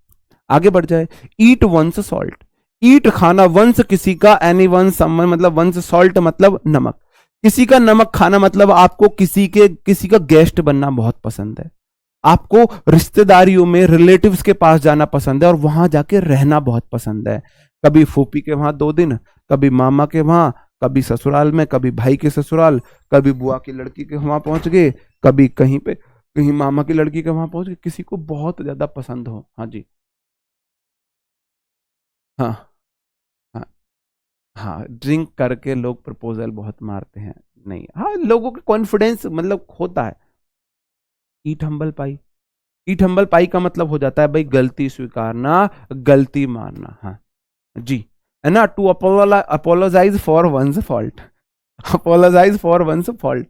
आगे बढ़ जाए। ईट वंस सॉल्ट, ईट खाना, वंस किसी का, एनी वन समवन मतलब वंस, सॉल्ट मतलब नमक, किसी का नमक खाना मतलब आपको किसी का गेस्ट बनना बहुत पसंद है, आपको रिश्तेदारियों में रिलेटिव्स के पास जाना पसंद है और वहां जाके रहना बहुत पसंद है। कभी फूफी के वहां 2 दिन, कभी मामा के वहां, कभी ससुराल में, कभी भाई के ससुराल, कभी बुआ की लड़की के वहां पहुंच गए, कभी कहीं पे कहीं मामा की लड़की के वहां पहुंच गए, किसी को बहुत ज्यादा पसंद हो। हाँ जी। हाँ हाँ हाँ, ड्रिंक करके लोग प्रपोजल बहुत मारते हैं। नहीं, हाँ लोगों का कॉन्फिडेंस मतलब होता है। ईट हम्बल पाई, ईट हम्बल पाई का मतलब हो जाता है भाई गलती स्वीकारना, गलती मानना। हाँ जी, है ना। To apologise for one's fault, apologise for one's fault,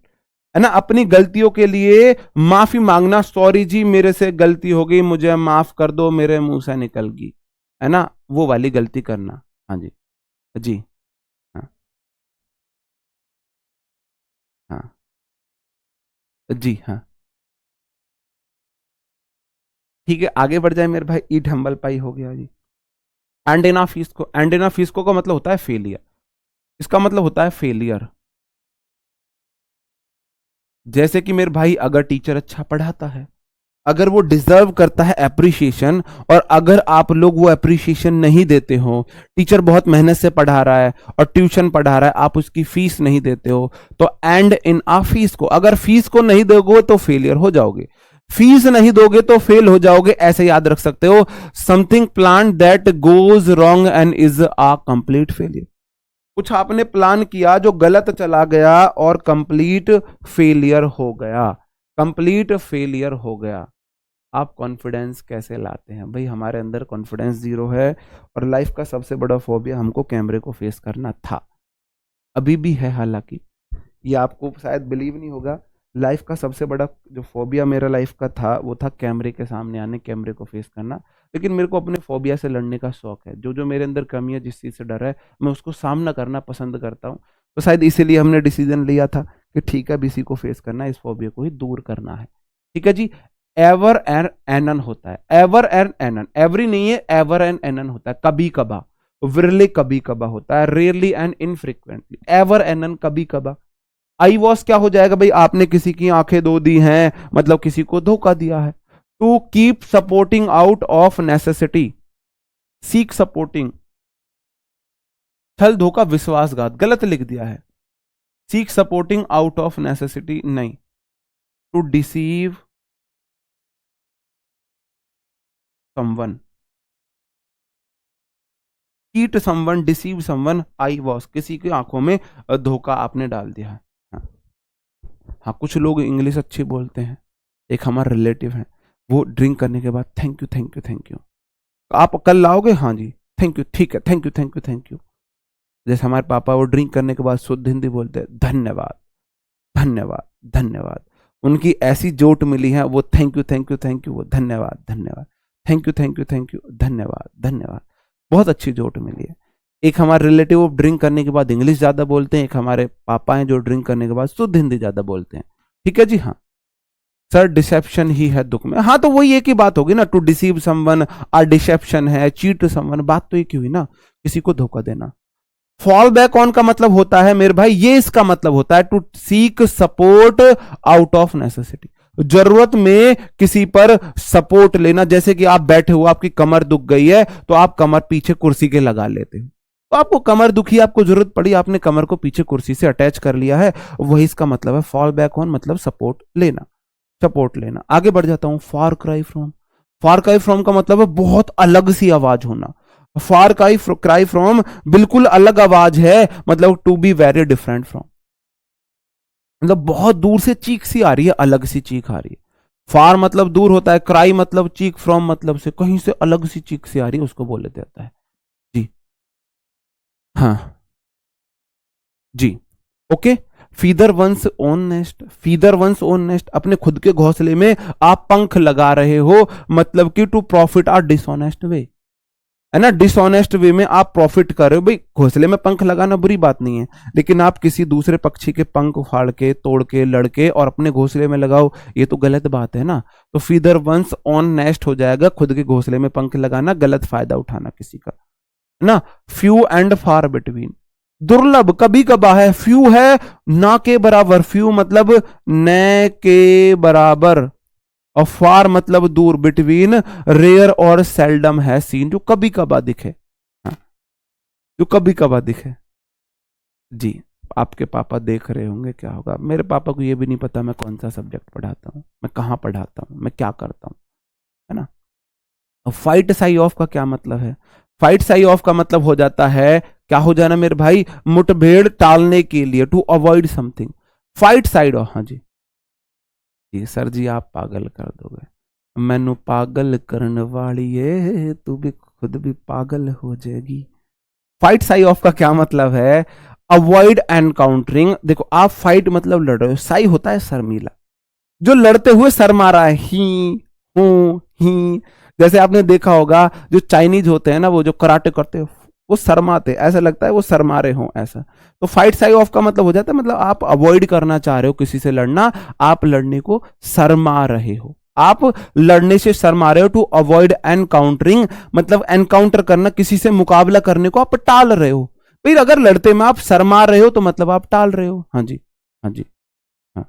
है ना। अपनी गलतियों के लिए माफी मांगना, सॉरी जी मेरे से गलती हो गई, मुझे माफ कर दो, मेरे मुंह से निकल गई, है ना, वो वाली गलती करना। हाँ जी। जी हाँ हाँ जी हाँ। ठीक है, आगे बढ़ जाए मेरे भाई। ईट हम्बल पाई हो गया जी। एंडेना फिस्को, एंडेना फिस्को का मतलब होता है फेलियर, इसका मतलब होता है फेलियर। जैसे कि मेरे भाई अगर टीचर अच्छा पढ़ाता है, अगर वो डिजर्व करता है एप्रिसिएशन, और अगर आप लोग वो एप्रिसिएशन नहीं देते हो, टीचर बहुत मेहनत से पढ़ा रहा है और ट्यूशन पढ़ा रहा है, आप उसकी फीस नहीं देते हो, तो एंड इन आ फीस को, अगर फीस को नहीं दोगे तो फेलियर हो जाओगे, फीस नहीं दोगे तो फेल हो जाओगे, ऐसे याद रख सकते हो। Something plan that goes wrong and is a complete failure. कुछ आपने प्लान किया जो गलत चला गया और कंप्लीट फेलियर हो गया, कंप्लीट फेलियर हो गया। आप कॉन्फिडेंस कैसे लाते हैं भाई, हमारे अंदर कॉन्फिडेंस जीरो है, और लाइफ का सबसे बड़ा फोबिया हमको कैमरे को फेस करना था, अभी भी है हालांकि, ये आपको शायद बिलीव नहीं होगा। लाइफ का सबसे बड़ा जो फोबिया मेरा लाइफ का था वो था कैमरे के सामने आने, कैमरे को फेस करना। लेकिन मेरे को अपने फोबिया से लड़ने का शौक है, जो जो मेरे अंदर कमी है, जिस चीज़ से डर है, मैं उसको सामना करना पसंद करता हूँ। तो शायद इसीलिए हमने डिसीजन लिया था कि ठीक है, अब इसी को फेस करना है, इस फोबिया को ही दूर करना है। ठीक है जी। एवर एंड एनन होता है, एवर एंड एनन, एवरी नहीं है, एवर एंड एनन होता है, कभी कभा, विरले कभी कभा होता है, रेयरली एंड इनफ्रिक्वेंटली, एवर एनन कभी कभा। आई वॉस क्या हो जाएगा भाई, आपने किसी की आंखें धो दी हैं, मतलब किसी को धोखा दिया है। To keep supporting out of necessity, seek supporting, छल धोखा विश्वासघात, गलत लिख दिया है। Seek supporting out of necessity नहीं, to deceive someone, cheat someone, deceive someone, eye wash, किसी की आंखों में धोखा आपने डाल दिया है। हाँ, हाँ कुछ लोग इंग्लिश अच्छी बोलते हैं, एक हमारा रिलेटिव है, वो ड्रिंक करने के बाद thank you thank you thank you, आप कल लाओगे, हाँ जी थैंक यू, ठीक है thank you thank you thank you. जैसे हमारे पापा, वो ड्रिंक करने के बाद शुद्ध हिंदी बोलते हैं, धन्यवाद धन्यवाद धन्यवाद। उनकी ऐसी जोट मिली है, वो thank you thank you thank you, वो धन्यवाद धन्यवाद, thank you thank you thank you, धन्यवाद धन्यवाद, बहुत अच्छी जोट मिली है। एक हमारे रिलेटिव, वो ड्रिंक करने के बाद इंग्लिश ज्यादा बोलते हैं, एक हमारे पापा हैं जो ड्रिंक करने के बाद शुद्ध हिंदी ज्यादा बोलते हैं। ठीक है जी, हाँ सर डिसेप्शन ही है दुख में, हाँ तो वही एक ही बात होगी ना, to deceive someone, a deception है, चीट समवन, बात तो एक ही हुई ना, किसी को धोखा देना। फॉल बैक ऑन का मतलब होता है मेरे भाई, ये इसका मतलब होता है to seek support out of necessity, जरूरत में किसी पर सपोर्ट लेना। जैसे कि आप बैठे हो, आपकी कमर दुख गई है, तो आप कमर पीछे कुर्सी के लगा लेते हो, तो आपको कमर दुखी, आपको जरूरत पड़ी, आपने कमर को पीछे कुर्सी से अटैच कर लिया है, वही इसका मतलब है फॉल बैक ऑन, मतलब सपोर्ट लेना, सपोर्ट लेना। आगे बढ़ जाता हूं, far cry from, far cry from का मतलब है बहुत अलग सी आवाज होना, फार क्राई फ्रॉम बिल्कुल अलग आवाज है, मतलब to be very different from, मतलब बहुत दूर से चीख सी आ रही है, अलग सी चीख आ रही है। फार मतलब दूर होता है, क्राई मतलब चीख, फ्रॉम मतलब से कहीं से अलग सी चीख सी आ रही है, उसको बोले जाता है जी। हाँ जी, okay. Feather one's own nest, feather one's own nest, अपने खुद के घोंसले में आप पंख लगा रहे हो, मतलब कि टू प्रॉफिट आर डिसऑनेस्ट वे, है ना, डिसऑनेस्ट वे में आप प्रॉफिट कर रहे हो। भाई घोंसले में पंख लगाना बुरी बात नहीं है, लेकिन आप किसी दूसरे पक्षी के पंख फाड़ के, तोड़ के, लड़के और अपने घोंसले में लगाओ, ये तो गलत बात है ना। तो फीदर वंस ऑन नेस्ट हो जाएगा, खुद के घोंसले में पंख लगाना, गलत फायदा उठाना किसी का, है ना। फ्यू एंड फार बिटवीन, दुर्लभ, कभी कभार है, फ्यू है ना के बराबर, फ्यू मतलब न के बराबर, और फार मतलब दूर, बिटवीन रेयर और सेल्डम है सीन, जो कभी कभार दिखे, हाँ, जो कभी कभार दिखे जी। आपके पापा देख रहे होंगे, क्या होगा, मेरे पापा को ये भी नहीं पता मैं कौन सा सब्जेक्ट पढ़ाता हूँ, मैं कहाँ पढ़ाता हूँ, मैं क्या करता हूँ, है ना। फाइट साई ऑफ का क्या मतलब है, फाइट साई ऑफ का मतलब हो जाता है, क्या हो जाना मेरे भाई, मुठभेड़ टालने के लिए, to avoid something, fight shy of, हाँ जी जी सर जी आप पागल कर दोगे, मैनू पागल करने वाली है, तू भी खुद भी पागल हो जाएगी। फाइट साई ऑफ का क्या मतलब है, अवॉइड एनकाउंटरिंग, देखो आप फाइट मतलब लड़ रहे हो, साई होता है शर्मीला, जो लड़ते हुए सर मारा है, ही हूं ही, जैसे आपने देखा होगा जो चाइनीज होते हैं ना, वो जो कराटे करते हैं, वो शर्माते, ऐसा लगता है वो शर्मा रहे हो ऐसा। तो फाइट साई ऑफ का मतलब हो जाता है, मतलब आप अवॉइड करना चाह रहे हो किसी से लड़ना, आप लड़ने को शर्मा रहे हो, आप लड़ने से शर्मा रहे हो, टू अवॉइड एनकाउंटरिंग, मतलब एनकाउंटर करना, किसी से मुकाबला करने को आप टाल रहे हो। फिर अगर लड़ते में आप शर्मा रहे हो तो मतलब आप टाल रहे हो, हाँ जी, हाँ जी, हाँ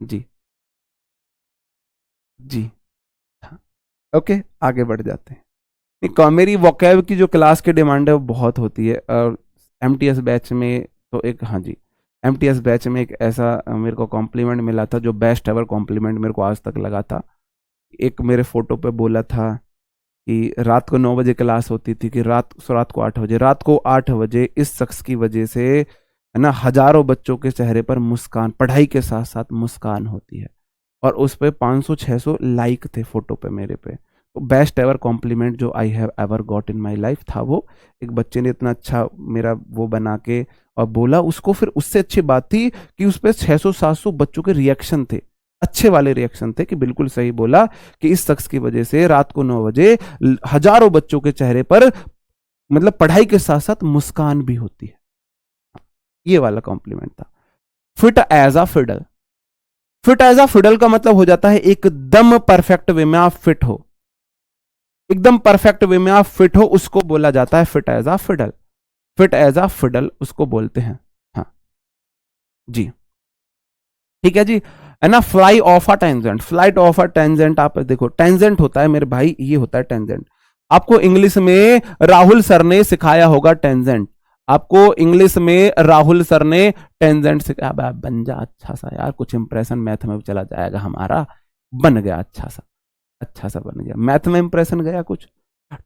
जी जी, हाँ ओके। आगे बढ़ जाते हैं, मेरी वोकैब की जो क्लास की डिमांड है वो बहुत होती है, और एमटीएस बैच में तो एक, हाँ जी, एमटीएस बैच में एक ऐसा मेरे को कॉम्प्लीमेंट मिला था, जो बेस्ट एवर कॉम्प्लीमेंट मेरे को आज तक लगा था। एक मेरे फोटो पे बोला था कि रात को 9 बजे क्लास होती थी, कि रात को 8 बजे, रात को 8 बजे इस शख्स की वजह से, है ना, हजारों बच्चों के चेहरे पर मुस्कान, पढ़ाई के साथ साथ मुस्कान होती है, और उस पे 500-600 लाइक थे फोटो पे मेरे पे। तो बेस्ट एवर कॉम्प्लीमेंट जो I have ever got in my life था वो, एक बच्चे ने इतना अच्छा मेरा वो बना के और बोला उसको। फिर उससे अच्छी बात थी कि उस पर 600-700 बच्चों के रिएक्शन थे, अच्छे वाले रिएक्शन थे, कि बिल्कुल सही बोला, कि इस शख्स की वजह से रात को 9 बजे हजारों बच्चों के चेहरे पर, मतलब पढ़ाई के साथ साथ मुस्कान भी होती है। ये वाला कॉम्प्लीमेंट था। Fit as a fiddle, fit as a fiddle का मतलब हो जाता है एकदम परफेक्ट वे में आप फिट हो, एकदम परफेक्ट वे में आप फिट हो, उसको बोला जाता है fit as a fiddle, fit as a fiddle उसको बोलते हैं, हाँ जी, ठीक है जी, है ना। Fly of a tangent, flight of a tangent, आप देखो टेंजेंट होता है मेरे भाई, ये होता है टेंजेंट, आपको इंग्लिश में राहुल सर ने सिखाया होगा टेंजेंट, आपको इंग्लिश में राहुल सर ने टेंजेंट सिखाया। बन जा अच्छा सा यार, कुछ इंप्रेशन मैथ में भी चला जाएगा हमारा। बन गया अच्छा सा बन गया, मैथ में इंप्रेशन गया कुछ।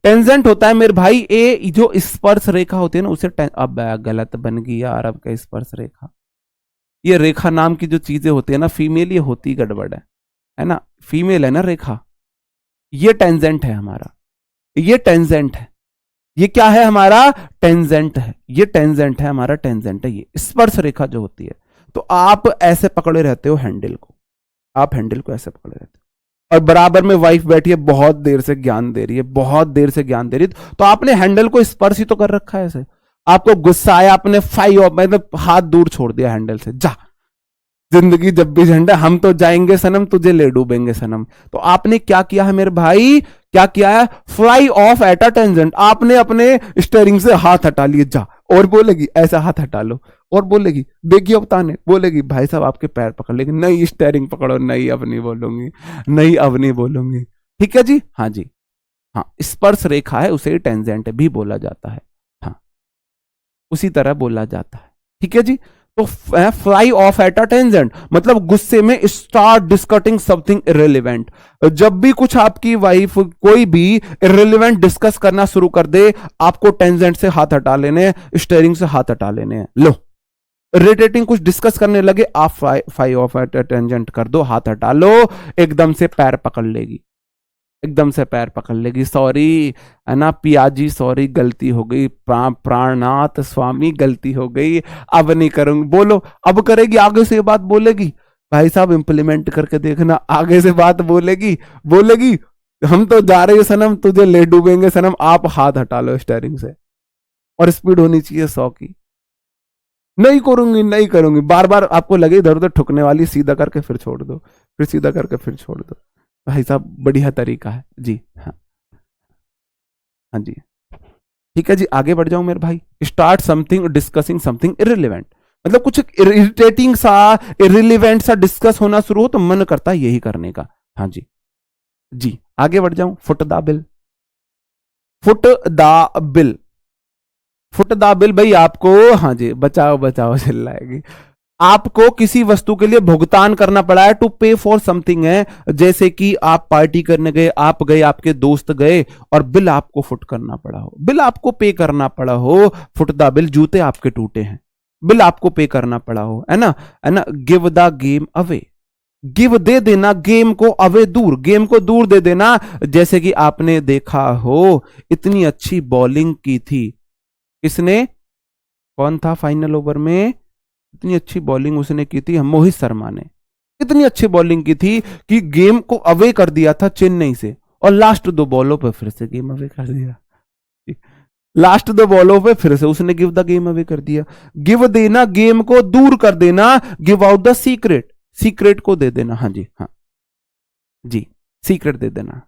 टेंजेंट होता है मेरे भाई ए, जो स्पर्श रेखा होती है ना उसे अब गलत बन गई यार, अब क्या स्पर्श रेखा, ये रेखा नाम की जो चीजें होती है ना फीमेल, ये होती गड़बड़ है ना, फीमेल है ना रेखा, ये टेंजेंट है हमारा, ये टेंजेंट है, ये क्या है हमारा टेंजेंट है, ये टेंजेंट है हमारा, टेंजेंट है ये स्पर्श रेखा जो होती है। तो आप ऐसे पकड़े रहते हो हैंडल को, आप हैंडल को ऐसे पकड़े रहते हो, और बराबर में वाइफ बैठी है, बहुत देर से ज्ञान दे रही है, बहुत देर से ज्ञान दे रही है, तो आपने हैंडल को स्पर्श ही तो कर रखा है ऐसे। आपको गुस्सा आया, आपने मतलब हाथ दूर छोड़ दिया हैंडल से, जा जिंदगी जब भी झंडा, हम तो जाएंगे सनम, तुझे ले डूबेंगे सनम। तो आपने क्या किया है मेरे भाई, क्या किया है, fly off at a tangent, आपने अपने स्टीयरिंग से हाथ हटा लिए, जा, और बोलेगी ऐसा हाथ हटा लो, और बोलेगी देखिए अब ताने, बोलेगी भाई साहब आपके पैर पकड़ लेंगे, नहीं स्टीयरिंग पकड़ो, नहीं अब नहीं बोलूंगी, नहीं अब नहीं बोलूंगी, ठीक है जी, हाँ जी, हाँ स्पर्श रेखा है उसे टेंजेंट भी बोला जाता है, हाँ उसी तरह बोला जाता है, ठीक है जी। तो fly off at a tangent मतलब गुस्से में स्टार्ट डिस्कटिंग समथिंग इररिलेवेंट, जब भी कुछ आपकी वाइफ कोई भी इररिलेवेंट डिस्कस करना शुरू कर दे, आपको टेंजेंट से हाथ हटा लेने, स्टीयरिंग से हाथ हटा लेने हैं। लो इरिटेटिंग कुछ डिस्कस करने लगे, आप fly off at a tangent कर दो, हाथ हटा लो, एकदम से पैर पकड़ लेगी, एकदम से पैर पकड़ लेगी, सॉरी है ना पियाजी, सॉरी गलती हो गई, प्राणनाथ स्वामी गलती हो गई, अब नहीं करूंगी, बोलो अब करेगी, आगे से ये बात बोलेगी, भाई साहब इंप्लीमेंट करके देखना, आगे से बात बोलेगी, बोलेगी हम तो जा रहे हैं सनम, तुझे ले डूबेंगे सनम, आप हाथ हटा लो स्टीयरिंग से, और स्पीड होनी चाहिए 100 की, नहीं करूंगी नहीं करूंगी, बार बार आपको लगे इधर उधर ठुकने वाली, सीधा करके फिर छोड़ दो, फिर सीधा करके फिर छोड़ दो, भाई साहब बढ़िया तरीका है जी, हाँ हाँ जी, ठीक है जी, आगे बढ़ जाऊं मेरे भाई, start something discussing something irrelevant, मतलब कुछ इरिटेटिंग सा इररिलेवेंट सा डिस्कस होना शुरू हो तो मन करता है यही करने का, हाँ जी जी, आगे बढ़ जाऊं, foot the bill, foot the bill, foot the bill भाई आपको, हाँ जी बचाओ बचाओ चिल्लाएगी, आपको किसी वस्तु के लिए भुगतान करना पड़ा है, टू पे फॉर समथिंग है, जैसे कि आप पार्टी करने गए, आप गए, आपके दोस्त गए, और बिल आपको फुट करना पड़ा हो, बिल आपको पे करना पड़ा हो, फुट द बिल, जूते आपके टूटे हैं, बिल आपको पे करना पड़ा हो, है ना, give the game away, give दे देना, गेम को अवे दूर, गेम को दूर दे देना, जैसे कि आपने देखा हो इतनी अच्छी बॉलिंग की थी, किसने, कौन था फाइनल ओवर में, इतनी अच्छी बॉलिंग उसने की थी, मोहित शर्मा ने इतनी अच्छी बॉलिंग की थी कि गेम को अवे कर दिया था चेन्नई से, और लास्ट 2 बॉलों पर फिर से गेम अवे कर दिया, लास्ट 2 बॉलों पे फिर से उसने गिव द गेम अवे कर दिया, गिव देना गेम को दूर कर देना, give out the secret, secret को दे देना, हाँ जी हाँ जी, सीक्रेट दे देना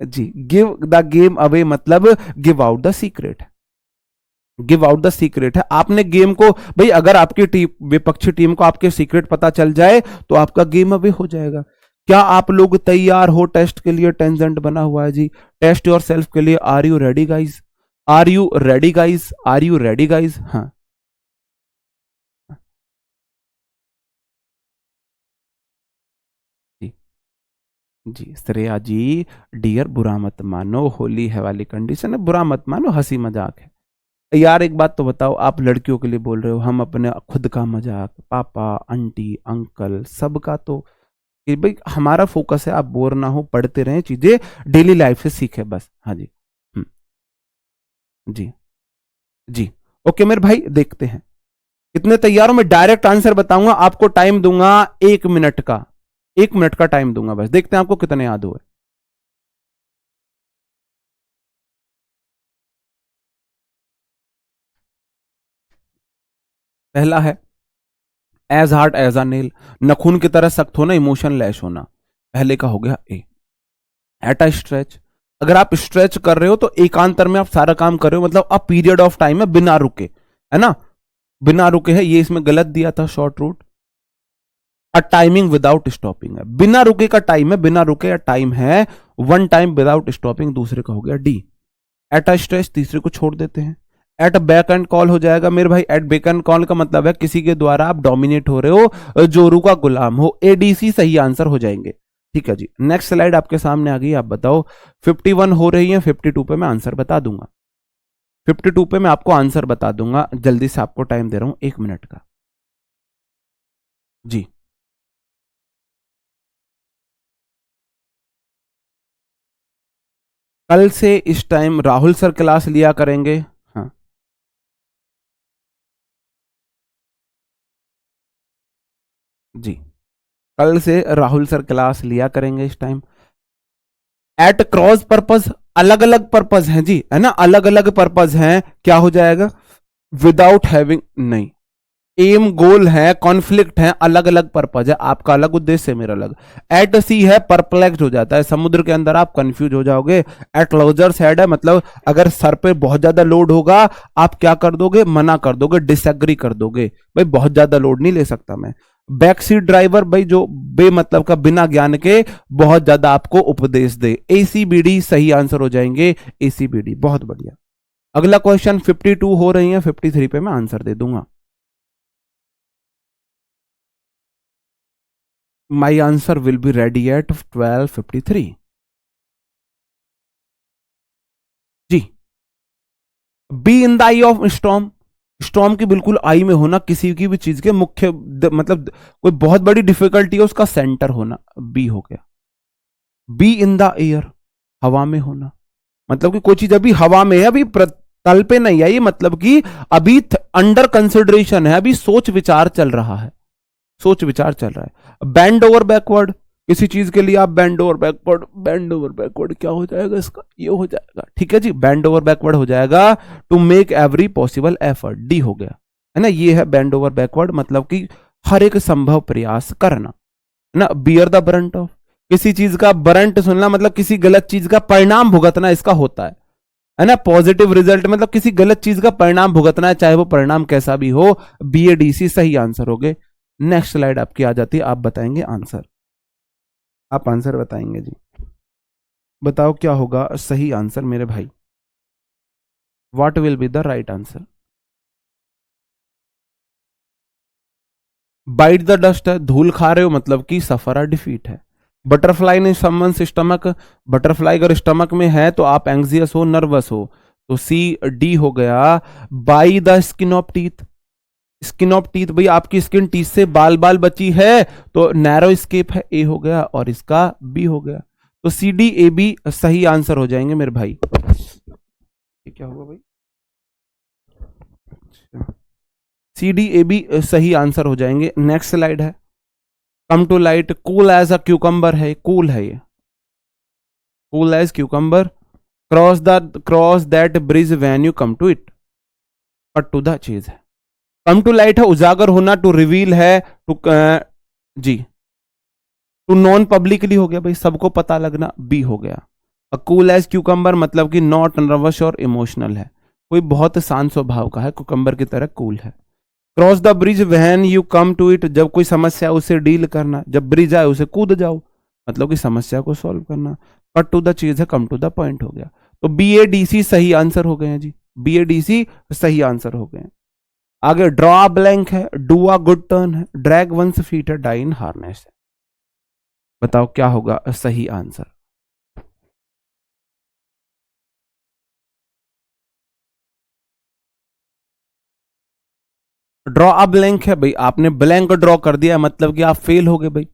जी, गिव द गेम अवे मतलब give out the secret, give out the secret है, आपने गेम को, भाई अगर आपकी टीम विपक्षी टीम को आपके सीक्रेट पता चल जाए तो आपका गेम अवे हो जाएगा। क्या आप लोग तैयार हो टेस्ट के लिए, टेंजेंट बना हुआ है जी, टेस्ट योर सेल्फ के लिए, are you ready guys, are you ready guys, are you ready guys, हाँ जी जी, श्रेया जी डियर बुरा मत मानो, होली है वाली कंडीशन है, बुरा मत मानो, हंसी मजाक है यार। एक बात तो बताओ, आप लड़कियों के लिए बोल रहे हो, हम अपने खुद का मजाक, पापा आंटी अंकल सबका तो, कि भाई हमारा फोकस है आप बोर ना हो, पढ़ते रहें, चीजें डेली लाइफ से सीखे बस, हाँ जी जी जी, ओके मेरे भाई देखते हैं कितने तैयार हो, मैं डायरेक्ट आंसर बताऊंगा, आपको टाइम दूंगा 1 मिनट का, 1 मिनट का टाइम दूंगा बस, देखते हैं आपको कितने याद हुए। पहला है as hard as a nail, नखून की तरह सख्त होना, इमोशन लैश होना, पहले का हो गया ए। एट अ स्ट्रेच, अगर आप स्ट्रेच कर रहे हो तो एकांतर में आप सारा काम कर रहे हो, मतलब अ पीरियड ऑफ टाइम है, बिना रुके, है ना, बिना रुके है, ये इसमें गलत दिया था शॉर्ट रूट, अ टाइमिंग विदाउट स्टॉपिंग है, बिना रुके का टाइम है, बिना रुके या टाइम है, वन टाइम विदाउट स्टॉपिंग दूसरे का हो गया डी। एट अ स्ट्रेच तीसरे को छोड़ देते हैं। एट बैक एंड कॉल हो जाएगा मेरे भाई, एट बैक एंड कॉल का मतलब है किसी के द्वारा आप डोमिनेट हो रहे हो, जोरू का गुलाम हो, एडीसी सही आंसर हो जाएंगे। ठीक है जी, नेक्स्ट स्लाइड आपके सामने आ गई, आप बताओ 51 हो रही है, 52 पे मैं आंसर बता दूंगा, 52 पे मैं आपको आंसर बता दूंगा, जल्दी से आपको टाइम दे रहा हूं 1 मिनट का जी। कल से इस टाइम राहुल सर क्लास लिया करेंगे। हाँ जी, कल से राहुल सर क्लास लिया करेंगे इस टाइम। एट क्रॉस पर्पस, अलग अलग पर्पस हैं जी, है ना, अलग अलग पर्पस हैं, क्या हो जाएगा, विदाउट हैविंग, नहीं, एम गोल है, कॉन्फ्लिक्ट है, अलग अलग पर्पज है, आपका अलग उद्देश्य है, मेरा अलग। एट सी है, परप्लेक्स हो जाता है, समुद्र के अंदर आप कंफ्यूज हो जाओगे। एट क्लोजर साइड है, मतलब अगर सर पे बहुत ज्यादा लोड होगा आप क्या कर दोगे, मना कर दोगे, डिसएग्री कर दोगे, भाई बहुत ज्यादा लोड नहीं ले सकता मैं। बैक सीट ड्राइवर, भाई जो बेमतलब का बिना ज्ञान के बहुत ज्यादा आपको उपदेश दे, एसीबीडी सही आंसर हो जाएंगे, एसीबीडी, बहुत बढ़िया। अगला क्वेश्चन 52 हो रही है, 53 पे मैं आंसर दे दूंगा। My answer will be ready at 12:53 जी। Be in the eye of storm, storm की बिल्कुल आई में होना, किसी की भी चीज के मुख्य मतलब कोई बहुत बड़ी डिफिकल्टी है उसका सेंटर होना, बी हो गया। बी इन द एयर, हवा में होना, मतलब कि कोई चीज अभी हवा में है, अभी तल पे नहीं है, ये मतलब कि अभी अंडर कंसिडरेशन है, अभी सोच विचार चल रहा है, सोच विचार चल रहा है। बैंड ओवर बैकवर्ड, किसी चीज के लिए आप band over backward, band over backward क्या हो जाएगा इसका, ये हो जाएगा, ठीक है जी, बैंड ओवर बैकवर्ड हो जाएगा, to make every possible effort, D हो गया, है ना, ये है बैंड ओवर बैकवर्ड, मतलब कि हर एक संभव प्रयास करना, है ना। बियर द ब्रंट ऑफ, किसी चीज का ब्रंट सुनना मतलब किसी गलत चीज का परिणाम भुगतना इसका होता है ना, पॉजिटिव रिजल्ट मतलब किसी गलत चीज का परिणाम भुगतना है, चाहे वो परिणाम कैसा भी हो, बी ए डी सी सही आंसर हो गए। नेक्स्ट स्लाइड आपकी आ जाती है, आप बताएंगे आंसर, आप आंसर बताएंगे जी, बताओ क्या होगा सही आंसर मेरे भाई, what will be the right answer. Bite the dust है, धूल खा रहे हो मतलब कि सफर और डिफीट है। बटरफ्लाई ने समवन स्टमक, बटरफ्लाई अगर स्टमक में है तो आप एंग्जियस हो, नर्वस हो, तो सी डी हो गया। By the skin of teeth, skin of teeth, भाई आपकी स्किन टीथ से बाल बाल बची है, तो नैरो स्केप है, ए हो गया, और इसका बी हो गया, तो सी डी ए बी सही आंसर हो जाएंगे मेरे भाई। ये क्या हुआ भाई, सी डी ए बी सही आंसर हो जाएंगे। नेक्स्ट स्लाइड है, come to light, cool as a cucumber है, कूल है ये, cool as cucumber, cross that bridge when you come to it, cut to the chase है। कम टू लाइट है उजागर होना, टू रिवील है, टू जी, टू नॉन पब्लिकली हो गया, भाई सबको पता लगना, बी हो गया। कूल एज क्यूकम्बर मतलब कि नॉट नर्वस और इमोशनल है, कोई बहुत शांत स्वभाव का है, कुकम्बर की तरह कूल है। Cross the bridge when you come to it, जब कोई समस्या उसे डील करना, जब ब्रिज आए उसे कूद जाओ, मतलब कि समस्या को सॉल्व करना। कट टू द चीज है, कम टू द पॉइंट हो गया, तो बी ए डी सी सही आंसर हो गए हैं जी, बी ए डी सी सही आंसर हो गए हैं। आगे ड्रॉ ब्लैंक है, डू अ गुड टर्न है, ड्रैग वंस फीट है, डाई इन हार्नेस है, बताओ क्या होगा सही आंसर। ड्रॉ अ ब्लैंक है, भाई आपने ब्लैंक ड्रॉ कर दिया मतलब कि आप फेल हो गए भाई,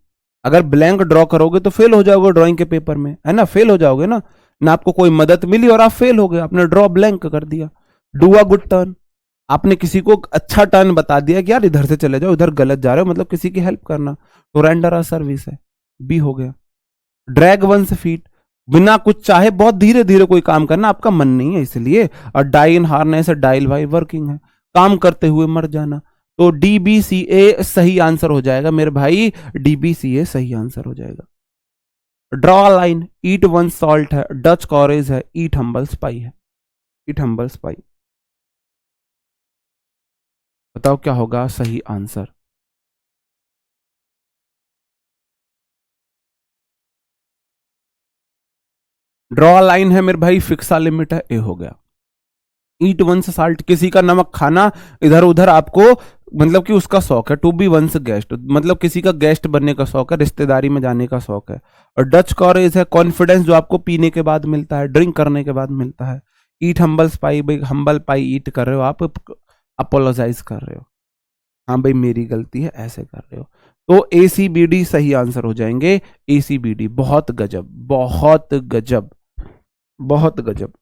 अगर ब्लैंक ड्रॉ करोगे तो फेल हो जाओगे ड्राइंग के पेपर में, है ना, फेल हो जाओगे ना आपको कोई मदद मिली और आप फेल हो गए, आपने ड्रॉ ब्लैंक कर दिया। डू अ गुड टर्न, आपने किसी को अच्छा टर्न बता दिया कि यार इधर से चले जाओ, इधर गलत जा रहे हो, मतलब किसी की हेल्प करना, तो रेंडर अ सर्विस है, बी हो गया। ड्रैग वंस फीट, बिना कुछ चाहे बहुत धीरे धीरे कोई काम करना, आपका मन नहीं है इसलिए, और die in harness dial by working है, काम करते हुए मर जाना, तो डीबीसीए सही आंसर हो जाएगा मेरे भाई, डीबीसीए सही आंसर हो जाएगा। ड्रॉ लाइन, ईट वन सॉल्ट है, डच कॉरेज है, ईट हम्बल स्पाई है, ईट हम्बल स्पाई, बताओ क्या होगा सही आंसर। ड्रॉ लाइन है मेरे भाई, फिक्सा लिमिट है, ए हो गया। ईट वंस साल्ट, किसी का नमक खाना इधर उधर आपको, मतलब कि उसका शौक है। टू बी वंस गेस्ट, मतलब किसी का गेस्ट बनने का शौक है, रिश्तेदारी में जाने का शौक है। और डच कॉरेज है कॉन्फिडेंस, जो आपको पीने के बाद मिलता है, ड्रिंक करने के बाद मिलता है। ईट हम्बल पाई, भाई हम्बल पाई ईट कर रहे हो आप, अपोलोजाइज कर रहे हो, हाँ भाई मेरी गलती है, ऐसे कर रहे हो। तो ACBD सही आंसर हो जाएंगे। ACBD, बहुत गजब, बहुत गजब, बहुत गजब।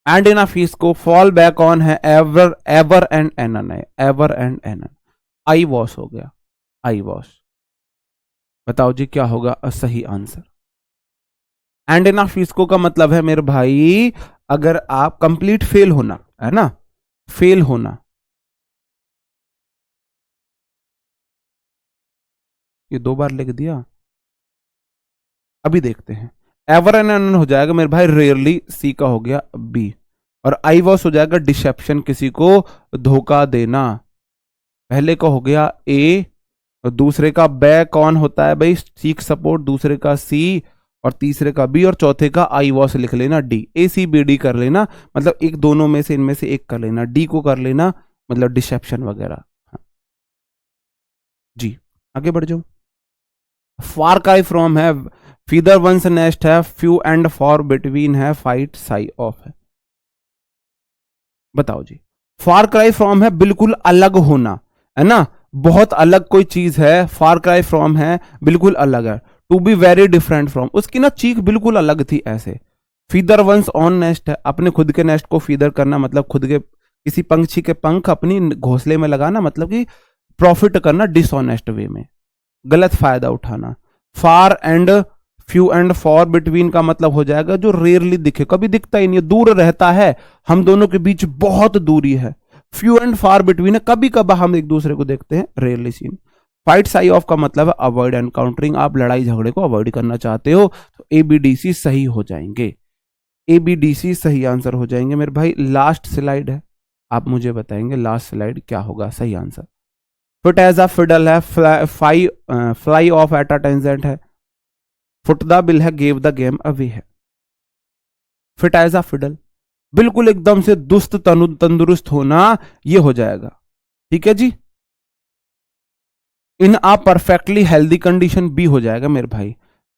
एंड इन फीस को फॉल बैक ऑन है एवर, एवर एंड एनन है, एवर एंड एनन। आई वॉश हो गया, आई वॉश। बताओ जी क्या होगा सही आंसर। एंड इन फिस्को का मतलब है मेरे भाई, अगर आप कंप्लीट फेल होना है ना, फेल होना। ये 2 बार लिख दिया, अभी देखते हैं। एवर एंड एनन हो जाएगा मेरे भाई रेयरली, सी का हो गया बी। और आई वॉश हो जाएगा डिसेप्शन, किसी को धोखा देना। पहले का हो गया ए, और दूसरे का बैक कौन होता है भाई, सीक सपोर्ट, दूसरे का सी, और तीसरे का बी, और चौथे का आई वॉश लिख लेना डी। ACBD कर लेना, मतलब एक दोनों में से, इनमें से एक कर लेना। डी को कर लेना मतलब डिसेप्शन वगैरह। हाँ। जी आगे बढ़ जाओ। फार काई फ्रॉम है, फीदर वंस नेस्ट है, फ्यू एंड फॉर बिटवीन है, फाइट साई ऑफ है। बताओ जी। फार क्राई फ्रॉम है बिल्कुल अलग होना, है ना, बहुत अलग कोई चीज है। फार क्राई फ्रॉम है बिल्कुल अलग है। To be very different from, उसकी ना चीख बिल्कुल अलग थी ऐसे। फीदर वंस ऑन नेस्ट है, अपने खुद के नेस्ट को फीदर करना, मतलब खुद के किसी पंछी के पंख अपनी घोंसले में लगाना, मतलब कि प्रॉफिट करना डिसऑनेस्ट वे में, गलत फायदा उठाना। Far and few and far between का मतलब हो जाएगा जो रेयरली दिखे, कभी दिखता ही नहीं है, दूर रहता है, हम दोनों के बीच बहुत दूरी है। फ्यू एंड फार बिटवीन है, कभी कभी हम एक दूसरे को देखते हैं, rarely scene. Fight sigh of का मतलब है अवॉइड एनकाउंटरिंग, आप लड़ाई झगड़े को अवॉइड करना चाहते हो, तो ABDC सही हो जाएंगे। ABDC सही आंसर हो जाएंगे मेरे भाई। लास्ट स्लाइड है, आप मुझे बताएंगे लास्ट स्लाइड क्या होगा सही answer. Fit as a fiddle है, fly off at a tangent है, फुट द बिल है, गेव द गेम अवे है। फिट एज अ फिडल, बिल्कुल एकदम से दुस्त तंदुरुस्त होना, ये हो जाएगा। ठीक है जी। इन अ परफेक्टली हेल्दी कंडीशन भी हो जाएगा मेरे भाई,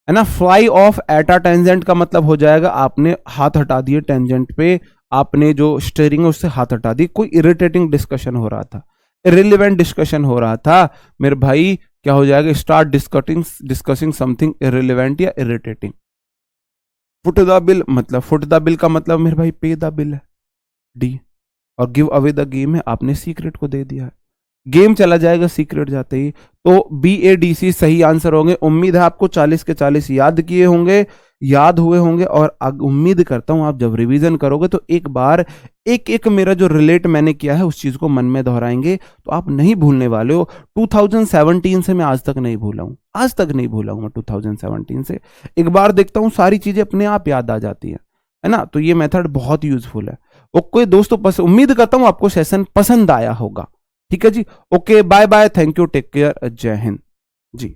है ना। Fly off at a tangent का मतलब हो जाएगा आपने हाथ हटा दिए टेंजेंट पे, आपने जो स्टेयरिंग है उससे हाथ हटा दी, कोई इरिटेटिंग डिस्कशन हो रहा था, इरिलेवेंट डिस्कशन हो रहा था मेरे भाई, क्या हो जाएगा, स्टार्ट डिस्कसिंग समथिंग इरिलेवेंट या इरिटेटिंग। फुट द बिल, मतलब फुट द बिल का मतलब मेरे भाई पे द बिल है, डी। और गिव अवे द गेम है, आपने सीक्रेट को दे दिया है, गेम चला जाएगा सीक्रेट जाते ही। तो BADC सही आंसर होंगे। उम्मीद है आपको 40 के 40 याद किए होंगे, याद हुए होंगे, और उम्मीद करता हूं आप जब रिवीजन करोगे तो एक बार एक एक मेरा जो रिलेट मैंने किया है उस चीज को मन में दोहराएंगे, तो आप नहीं भूलने वाले हो। 2017 से मैं आज तक नहीं भूला हूं, आज तक नहीं भूला हूं मैं 2017 से। एक बार देखता हूं सारी चीजें अपने आप याद आ जाती है ना। तो ये मेथड बहुत यूजफुल है। ओके दोस्तों, उम्मीद करता हूं आपको सेशन पसंद आया होगा। ठीक है जी, okay bye bye, thank you, take care, जय हिंद जी।